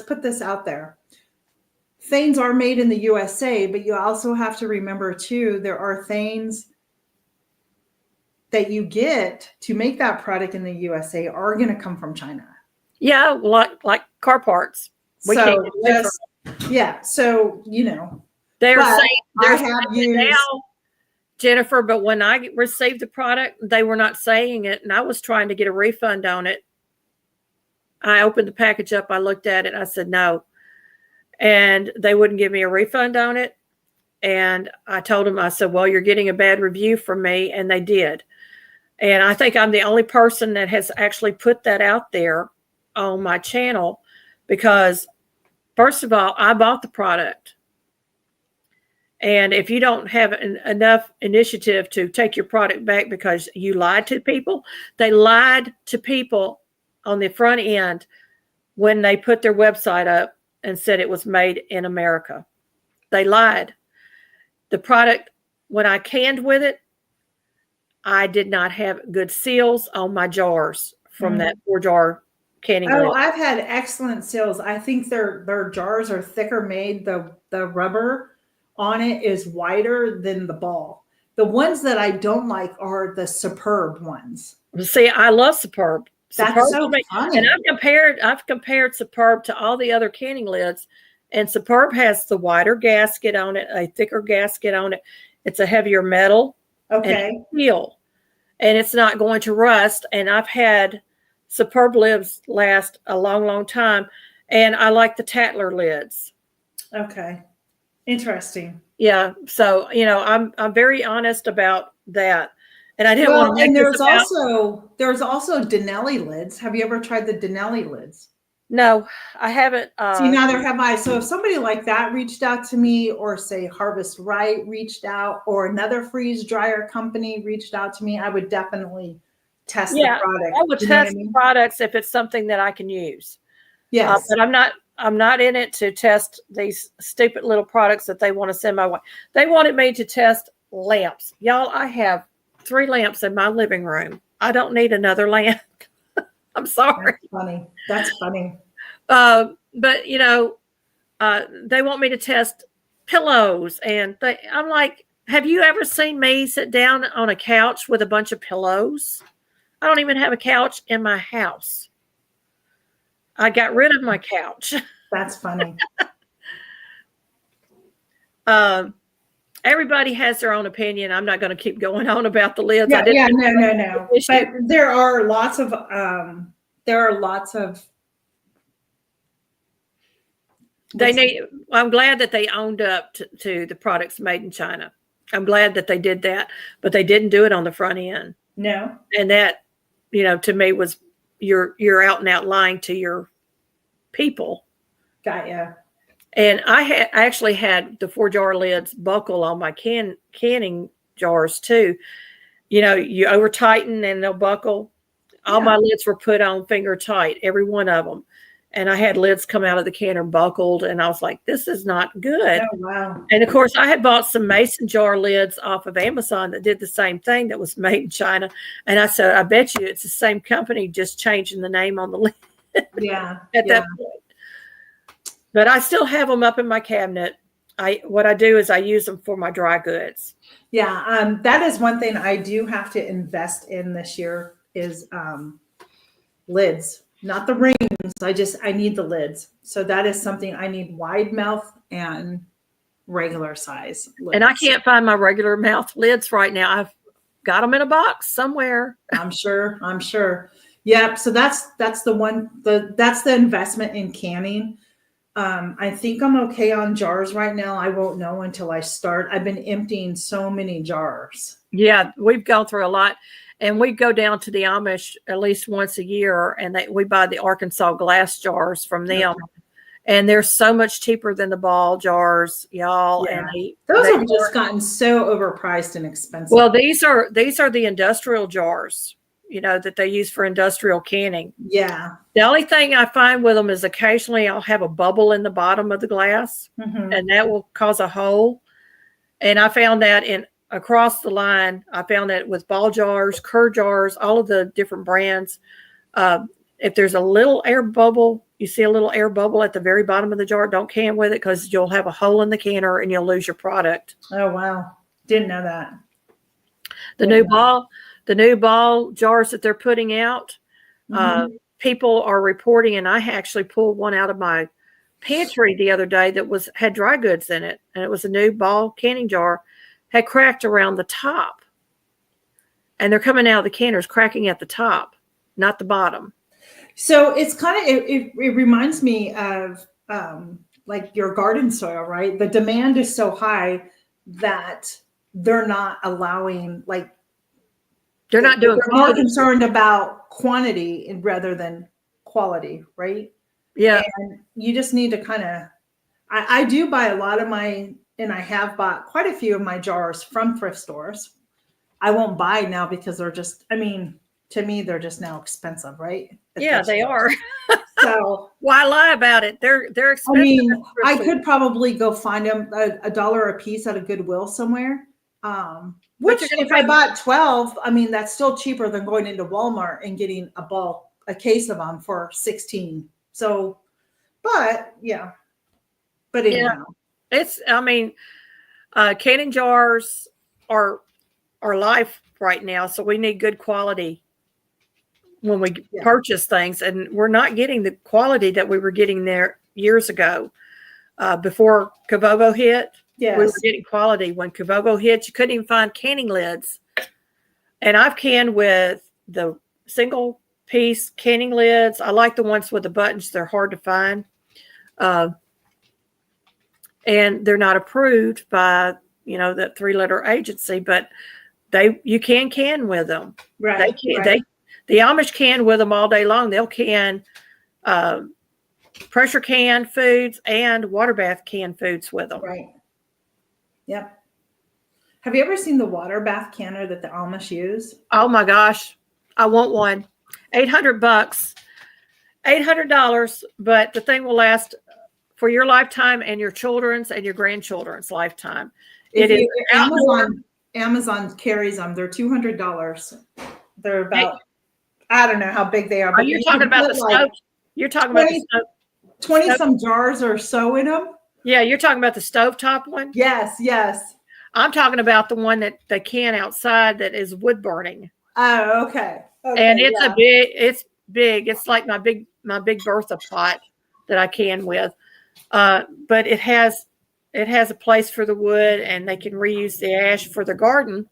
S1: put this out there. Things are made in the USA, but you also have to remember too, there are things that you get to make that product in the USA are going to come from China.
S2: Yeah, like car parts.
S1: So they're saying
S2: now, Jennifer, but when I received the product, they were not saying it, and I was trying to get a refund on it. I opened the package up, I looked at it, I said no, and they wouldn't give me a refund on it. And I told them, I said, well, you're getting a bad review from me, and they did. And I think I'm the only person that has actually put that out there on my channel because, first of all, I bought the product. And if you don't have enough initiative to take your product back because you lied to people, they lied to people on the front end when they put their website up and said it was made in America. They lied. The product, when I canned with it, I did not have good seals on my jars from that 4-jar canning
S1: Oh,
S2: lid.
S1: I've had excellent seals. I think their jars are thicker made. The rubber on it is wider than the ball. The ones that I don't like are the Superb ones.
S2: See, I love Superb.
S1: That's so
S2: and
S1: funny.
S2: I've compared Superb to all the other canning lids, and Superb has the wider gasket on it, a thicker gasket on it. It's a heavier metal and
S1: Okay.
S2: steel, and it's not going to rust. And I've had Superb lids last a long, long time, and I like the Tatler lids.
S1: Okay. Interesting.
S2: Yeah, so I'm very honest about that, and I didn't want
S1: Well,
S2: to make
S1: and
S2: this
S1: there's
S2: about.
S1: also Denelli lids. Have you ever tried the Denelli lids?
S2: No, I haven't.
S1: See, neither have I. So if somebody like that reached out to me, or say Harvest Right reached out, or another freeze dryer company reached out to me, I would definitely test the
S2: Yeah,
S1: product.
S2: I would
S1: You know what I
S2: test
S1: mean?
S2: products if it's something that I can use.
S1: Yes.
S2: But I'm not in it to test these stupid little products that they want to send my way. They wanted me to test lamps. Y'all, I have 3 lamps in my living room. I don't need another lamp. I'm sorry.
S1: That's funny. That's funny.
S2: But they want me to test pillows, and I'm like, have you ever seen me sit down on a couch with a bunch of pillows? I don't even have a couch in my house. I got rid of my couch.
S1: That's funny.
S2: Everybody has their own opinion. I'm not going to keep going on about the lids.
S1: Yeah, no. But there are lots of
S2: I'm glad that they owned up to the products made in China. I'm glad that they did that, but they didn't do it on the front end.
S1: No.
S2: And that, to me was you're out and out lying to your people.
S1: Got ya.
S2: And I actually had the 4-jar lids buckle on my canning jars too. You over tighten and they'll buckle. All my lids were put on finger tight, every one of them. And I had lids come out of the canner buckled, and I was like, this is not good.
S1: Oh, wow.
S2: And of course, I had bought some mason jar lids off of Amazon that did the same thing, that was made in China. And I said, I bet you it's the same company, just changing the name on the lid.
S1: Yeah.
S2: At that point. But I still have them up in my cabinet. What I do is I use them for my dry goods.
S1: Yeah. That is one thing I do have to invest in this year is lids, not the rings. I need the lids. So that is something I need: wide mouth and regular size lids.
S2: And I can't find my regular mouth lids right now. I've got them in a box somewhere.
S1: I'm sure. Yep. So that's the investment in canning. I think I'm okay on jars right now. I won't know until I start. I've been emptying so many jars.
S2: Yeah, we've gone through a lot. And we go down to the Amish at least once a year, and we buy the Arkansas glass jars from them. Okay. And they're so much cheaper than the ball jars, y'all.
S1: Yeah.
S2: And
S1: those have just gotten so overpriced and expensive.
S2: Well, these are the industrial jars, that they use for industrial canning.
S1: Yeah.
S2: The only thing I find with them is occasionally I'll have a bubble in the bottom of the glass, and that will cause a hole. And I found that across the line, I found that with ball jars, Kerr jars, all of the different brands, if there's a little air bubble, you see a little air bubble at the very bottom of the jar, don't can with it, because you'll have a hole in the canner and you'll lose your product.
S1: Oh, wow. Didn't know that.
S2: The new ball jars that they're putting out, people are reporting, and I actually pulled one out of my pantry the other day that had dry goods in it, and it was a new ball canning jar, had cracked around the top, and they're coming out of the canners cracking at the top, not the bottom.
S1: So it's kind of it reminds me of like your garden soil, right? The demand is so high that they're not allowing,
S2: they're not doing.
S1: They're more concerned about quantity rather than quality, right?
S2: Yeah,
S1: and you just need to kind of. I do buy a lot of and I have bought quite a few of my jars from thrift stores. I won't buy now because they're just, to me, they're just now expensive, right?
S2: Yeah, they are.
S1: So
S2: why lie about it? They're expensive.
S1: I could probably go find them $1 a piece at a Goodwill somewhere. Which
S2: you're gonna
S1: if I bought 12, I mean, that's still cheaper than going into Walmart and getting a case of them for 16. So, but yeah, but
S2: Yeah,
S1: anyhow.
S2: I mean, canning jars are life right now. So we need good quality when we purchase things, and we're not getting the quality that we were getting there years ago. Before Cavovo hit, we were getting quality. When Cavovo hit, you couldn't even find canning lids. And I've canned with the single piece canning lids. I like the ones with the buttons. They're hard to find. And they're not approved by, that 3-letter agency, but you can with them.
S1: Right.
S2: The Amish can with them all day long. They'll can pressure can foods and water bath can foods with them.
S1: Right. Yep. Have you ever seen the water bath canner that the Amish use?
S2: Oh my gosh. I want one. $800, $800, but the thing will last for your lifetime and your children's and your grandchildren's lifetime.
S1: Amazon carries them. They're $200. They're about, I don't know how big they are.
S2: But you're talking about the stove. You're talking about the stove.
S1: 20 some jars or so in them.
S2: Yeah, you're talking about the stovetop one?
S1: Yes, yes.
S2: I'm talking about the one that they can outside that is wood burning.
S1: Oh, okay.
S2: And it's big. It's like my big Bertha pot that I can with. But it has a place for the wood, and they can reuse the ash for the garden.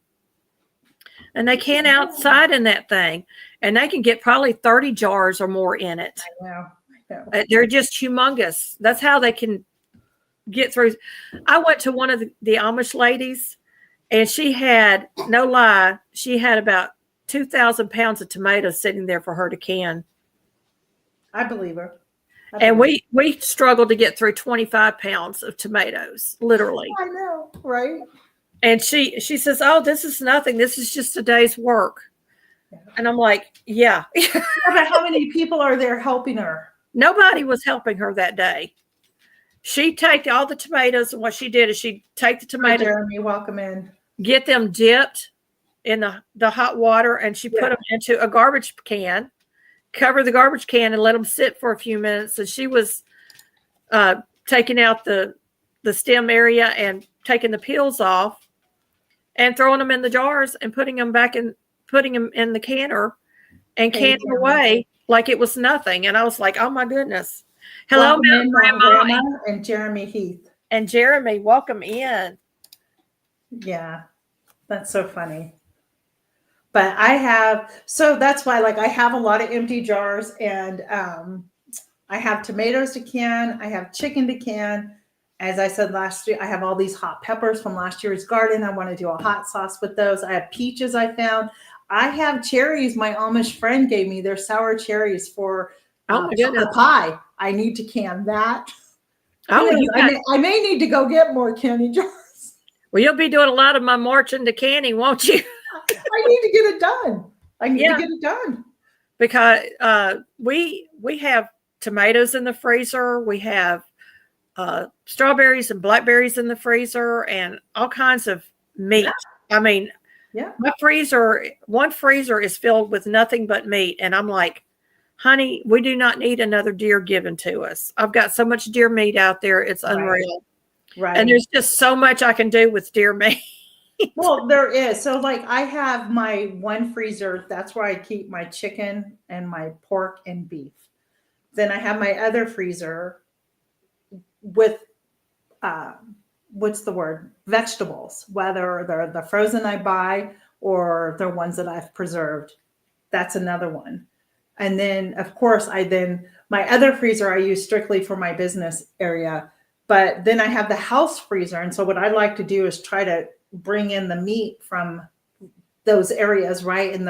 S2: And they can outside in that thing, and they can get probably 30 jars or more in it.
S1: I know.
S2: They're just humongous. That's how they can get through. I went to one of the Amish ladies, and she had, no lie, she had about 2,000 pounds of tomatoes sitting there for her to can.
S1: I believe her.
S2: And we struggled to get through 25 pounds of tomatoes, literally.
S1: I know, right?
S2: And she says, "Oh, this is nothing. This is just a day's work." Yeah. And I'm like, yeah.
S1: But how many people are there helping her?
S2: Nobody was helping her that day. She'd take all the tomatoes, and what she did is she'd take the tomatoes.
S1: Hi, Jeremy, welcome in.
S2: Get them dipped in the hot water, and she put them into a garbage can, cover the garbage can, and let them sit for a few minutes. And she was taking out the stem area and taking the peels off and throwing them in the jars and putting them in the canner and canning away like it was nothing. And I was like, oh my goodness. Hello, Grandma
S1: and Jeremy Heath.
S2: And Jeremy, welcome in.
S1: Yeah, that's so funny. But so that's why, like, I have a lot of empty jars, and I have tomatoes to can. I have chicken to can. As I said last year, I have all these hot peppers from last year's garden. I want to do a hot sauce with those. I have peaches I found. I have cherries my Amish friend gave me. They're sour cherries for the pie. I need to can that. I may need to go get more candy jars.
S2: Well, you'll be doing a lot of my marching to canning, won't you?
S1: I need to get it done. I need to get it done.
S2: Because we have tomatoes in the freezer. We have strawberries and blackberries in the freezer, and all kinds of meat. Yeah. I mean, my one freezer is filled with nothing but meat. And I'm like, honey, we do not need another deer given to us. I've got so much deer meat out there. It's unreal. Right. And there's just so much I can do with deer meat.
S1: Well, there is. So, like, I have my one freezer. That's where I keep my chicken and my pork and beef. Then I have my other freezer with, vegetables, whether they're the frozen I buy or they're ones that I've preserved. That's another one. And then, of course, my other freezer I use strictly for my business area. But then I have the house freezer. And so what I like to do is try to bring in the meat from those areas, right? And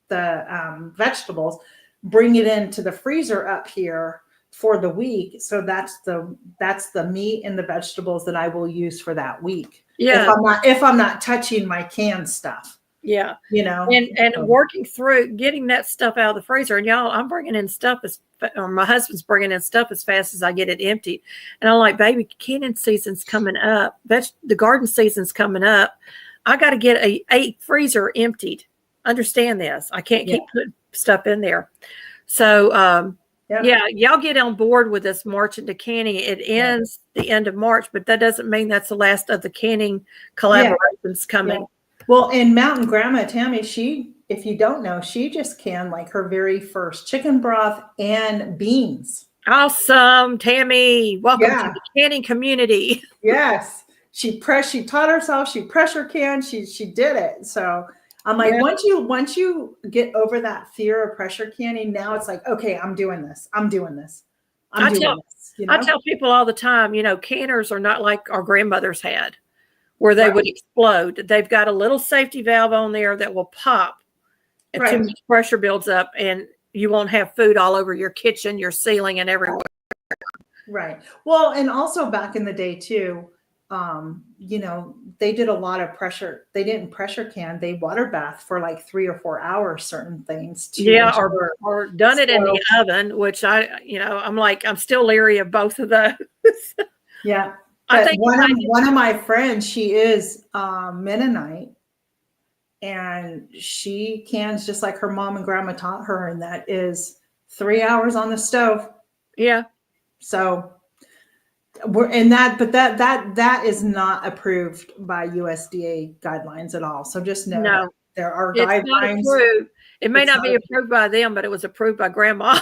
S1: the vegetables, bring it into the freezer up here for the week. So that's the meat and the vegetables that I will use for that week. Yeah. If I'm not touching my canned stuff.
S2: Yeah. And working through getting that stuff out of the freezer. And y'all, I'm bringing in stuff my husband's bringing in stuff as fast as I get it emptied. And I'm like, baby, canning season's coming up. The garden season's coming up. I got to get a freezer emptied. Understand this. I can't keep putting stuff in there. So, yeah, y'all get on board with this March into Canning. It ends the end of March, but that doesn't mean that's the last of the canning collaborations coming.
S1: Well, and Mountain Grandma Tammy, if you don't know, she just canned like her very first chicken broth and beans.
S2: Awesome, Tammy. Welcome to the canning community.
S1: Yes. She taught herself, she pressure canned, she did it. So I'm like, once you get over that fear of pressure canning, now it's like, okay, I'm doing this. I
S2: tell people all the time, canners are not like our grandmothers had, where they would explode. They've got a little safety valve on there that will pop if too much pressure builds up, and you won't have food all over your kitchen, your ceiling, and everywhere.
S1: Right. Well, and also back in the day too, they did a lot of pressure. They didn't pressure can. They water bath for like 3 or 4 hours, certain things.
S2: Or done it in the oven, which I'm still leery of both of those.
S1: Yeah. I think one of my friends, she is Mennonite, and she cans just like her mom and grandma taught her, and that is 3 hours on the stove.
S2: Yeah.
S1: So we're in that, but that is not approved by USDA guidelines at all. So just know there are guidelines.
S2: Not approved. It may not be approved by them, but it was approved by grandma.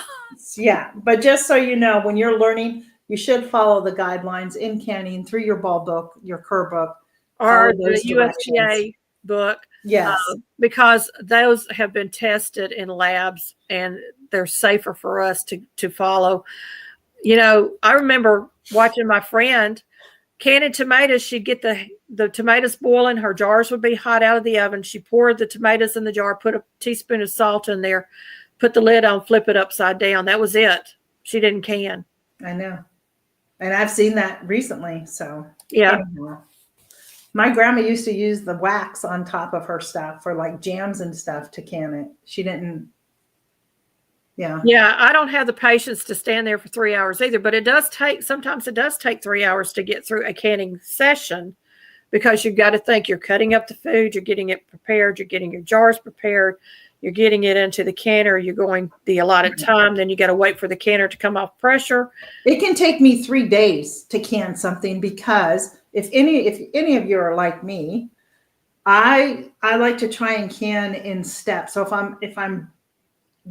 S1: Yeah. But just so you know, when you're learning, you should follow the guidelines in canning through your ball book, your Kerr book,
S2: or the USDA book.
S1: Yes.
S2: Because those have been tested in labs and they're safer for us to follow. I remember watching my friend canning tomatoes. She'd get the tomatoes boiling. Her jars would be hot out of the oven. She poured the tomatoes in the jar, put a teaspoon of salt in there, put the lid on, flip it upside down. That was it. She didn't can.
S1: I know. And I've seen that recently. So
S2: yeah.
S1: Anyhow. My grandma used to use the wax on top of her stuff for like jams and stuff to can it. She didn't. Yeah.
S2: Yeah. I don't have the patience to stand there for 3 hours either, but sometimes it does take 3 hours to get through a canning session, because you've got to think you're cutting up the food, you're getting it prepared, you're getting your jars prepared, you're getting it into the canner, you're going the allotted time, then you got to wait for the canner to come off pressure.
S1: It can take me 3 days to can something, because if any of you are like me, I like to try and can in steps. So if I'm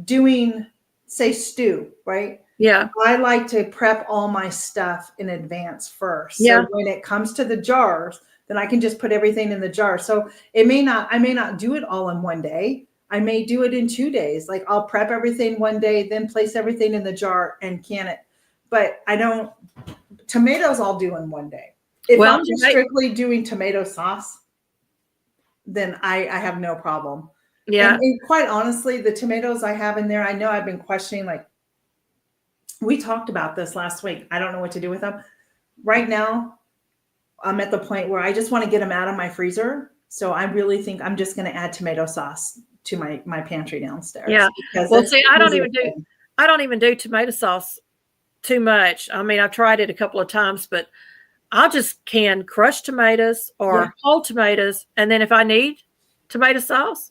S1: doing, say, stew, right?
S2: Yeah.
S1: I like to prep all my stuff in advance first.
S2: Yeah.
S1: So when it comes to the jars, then I can just put everything in the jar. So I may not do it all in one day. I may do it in 2 days. Like I'll prep everything one day, then place everything in the jar and can it. But tomatoes I'll do in one day. If I'm just strictly doing tomato sauce, then I have no problem.
S2: Yeah.
S1: And quite honestly, the tomatoes I have in there, I know I've been questioning, like, we talked about this last week. I don't know what to do with them. Right now, I'm at the point where I just want to get them out of my freezer. So I really think I'm just going to add tomato sauce to my pantry downstairs.
S2: Yeah. Well, see, I don't even do tomato sauce too much. I mean, I've tried it a couple of times, but I'll just can crushed tomatoes or whole tomatoes. And then if I need tomato sauce,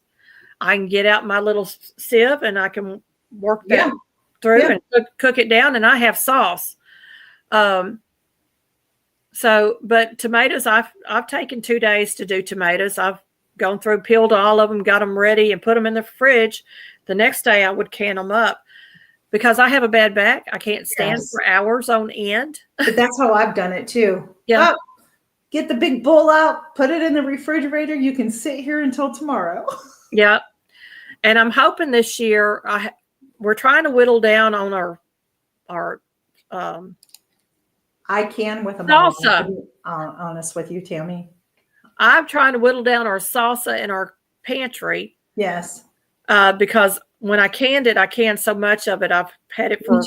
S2: I can get out my little sieve and I can work that through and cook it down, and I have sauce. But tomatoes, I've taken 2 days to do tomatoes. I've gone through, peeled all of them, got them ready, and put them in the fridge. The next day I would can them up, because I have a bad back. I can't stand for hours on end.
S1: But that's how I've done it too.
S2: Yeah.
S1: Oh, get the big bowl out, put it in the refrigerator. You can sit here until tomorrow.
S2: Yeah. And I'm hoping this year, we're trying to whittle down on our
S1: I can with a
S2: salsa.
S1: To be honest with you, Tammy.
S2: I'm trying to whittle down our salsa in our pantry.
S1: Yes.
S2: Because when I canned it, I canned so much of it. I've had it for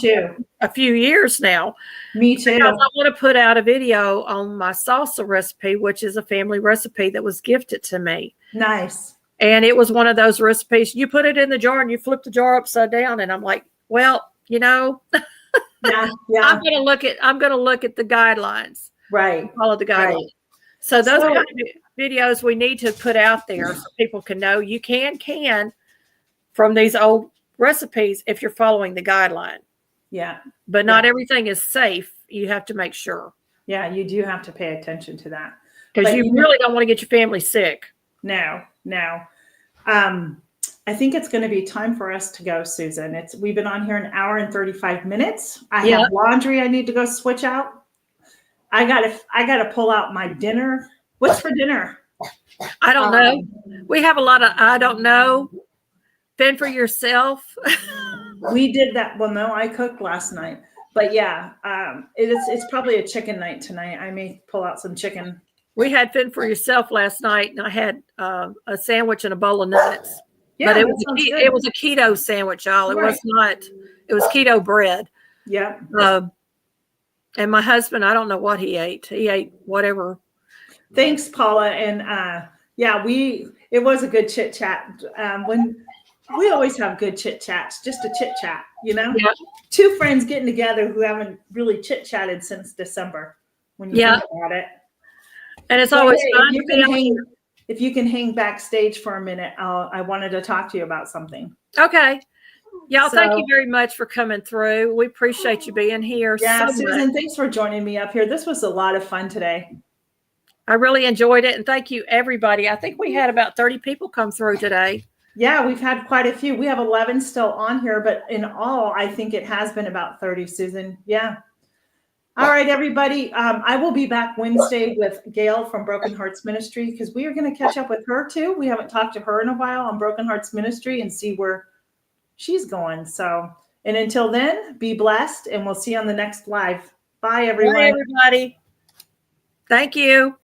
S2: a few years now.
S1: Me too.
S2: Because I want to put out a video on my salsa recipe, which is a family recipe that was gifted to me.
S1: Nice.
S2: And it was one of those recipes. You put it in the jar and you flip the jar upside down. And I'm like, well,
S1: yeah.
S2: I'm going to look at the guidelines.
S1: Right.
S2: Follow the guidelines. Right. So those videos we need to put out there so people can know you can from these old recipes if you're following the guideline.
S1: Yeah.
S2: But not everything is safe. You have to make sure.
S1: Yeah, you do have to pay attention to that.
S2: Because you really don't want to get your family sick.
S1: No. I think it's going to be time for us to go, Susan. We've been on here an hour and 35 minutes. I have laundry I need to go switch out. I gotta pull out my dinner. What's for dinner?
S2: I don't know. We have a lot of I don't know. Fend for yourself.
S1: We did that. Well, no, I cooked last night. But yeah, it's probably a chicken night tonight. I may pull out some chicken.
S2: We had fend for yourself last night, and I had a sandwich and a bowl of nuts.
S1: Yeah,
S2: but it was a keto sandwich, y'all. It was not. It was keto bread.
S1: Yeah.
S2: And my husband, I don't know what he ate. He ate whatever.
S1: Thanks, Paula. And it was a good chit chat. When we always have good chit chats, just a chit chat, Yeah. Two friends getting together who haven't really chit chatted since December. When you think about it.
S2: And it's always fun.
S1: If you can hang backstage for a minute, I wanted to talk to you about something.
S2: Okay. Y'all, thank you very much for coming through. We appreciate you being here.
S1: Yeah, so Susan, thanks for joining me up here. This was a lot of fun today.
S2: I really enjoyed it. And thank you, everybody. I think we had about 30 people come through today.
S1: Yeah, we've had quite a few. We have 11 still on here, but in all, I think it has been about 30, Susan. Yeah. All right, everybody. I will be back Wednesday with Gail from Broken Hearts Ministry because we are going to catch up with her too. We haven't talked to her in a while on Broken Hearts Ministry and see where she's going. So, and until then, be blessed and we'll see you on the next live. Bye, everyone.
S2: Bye, everybody. Thank you.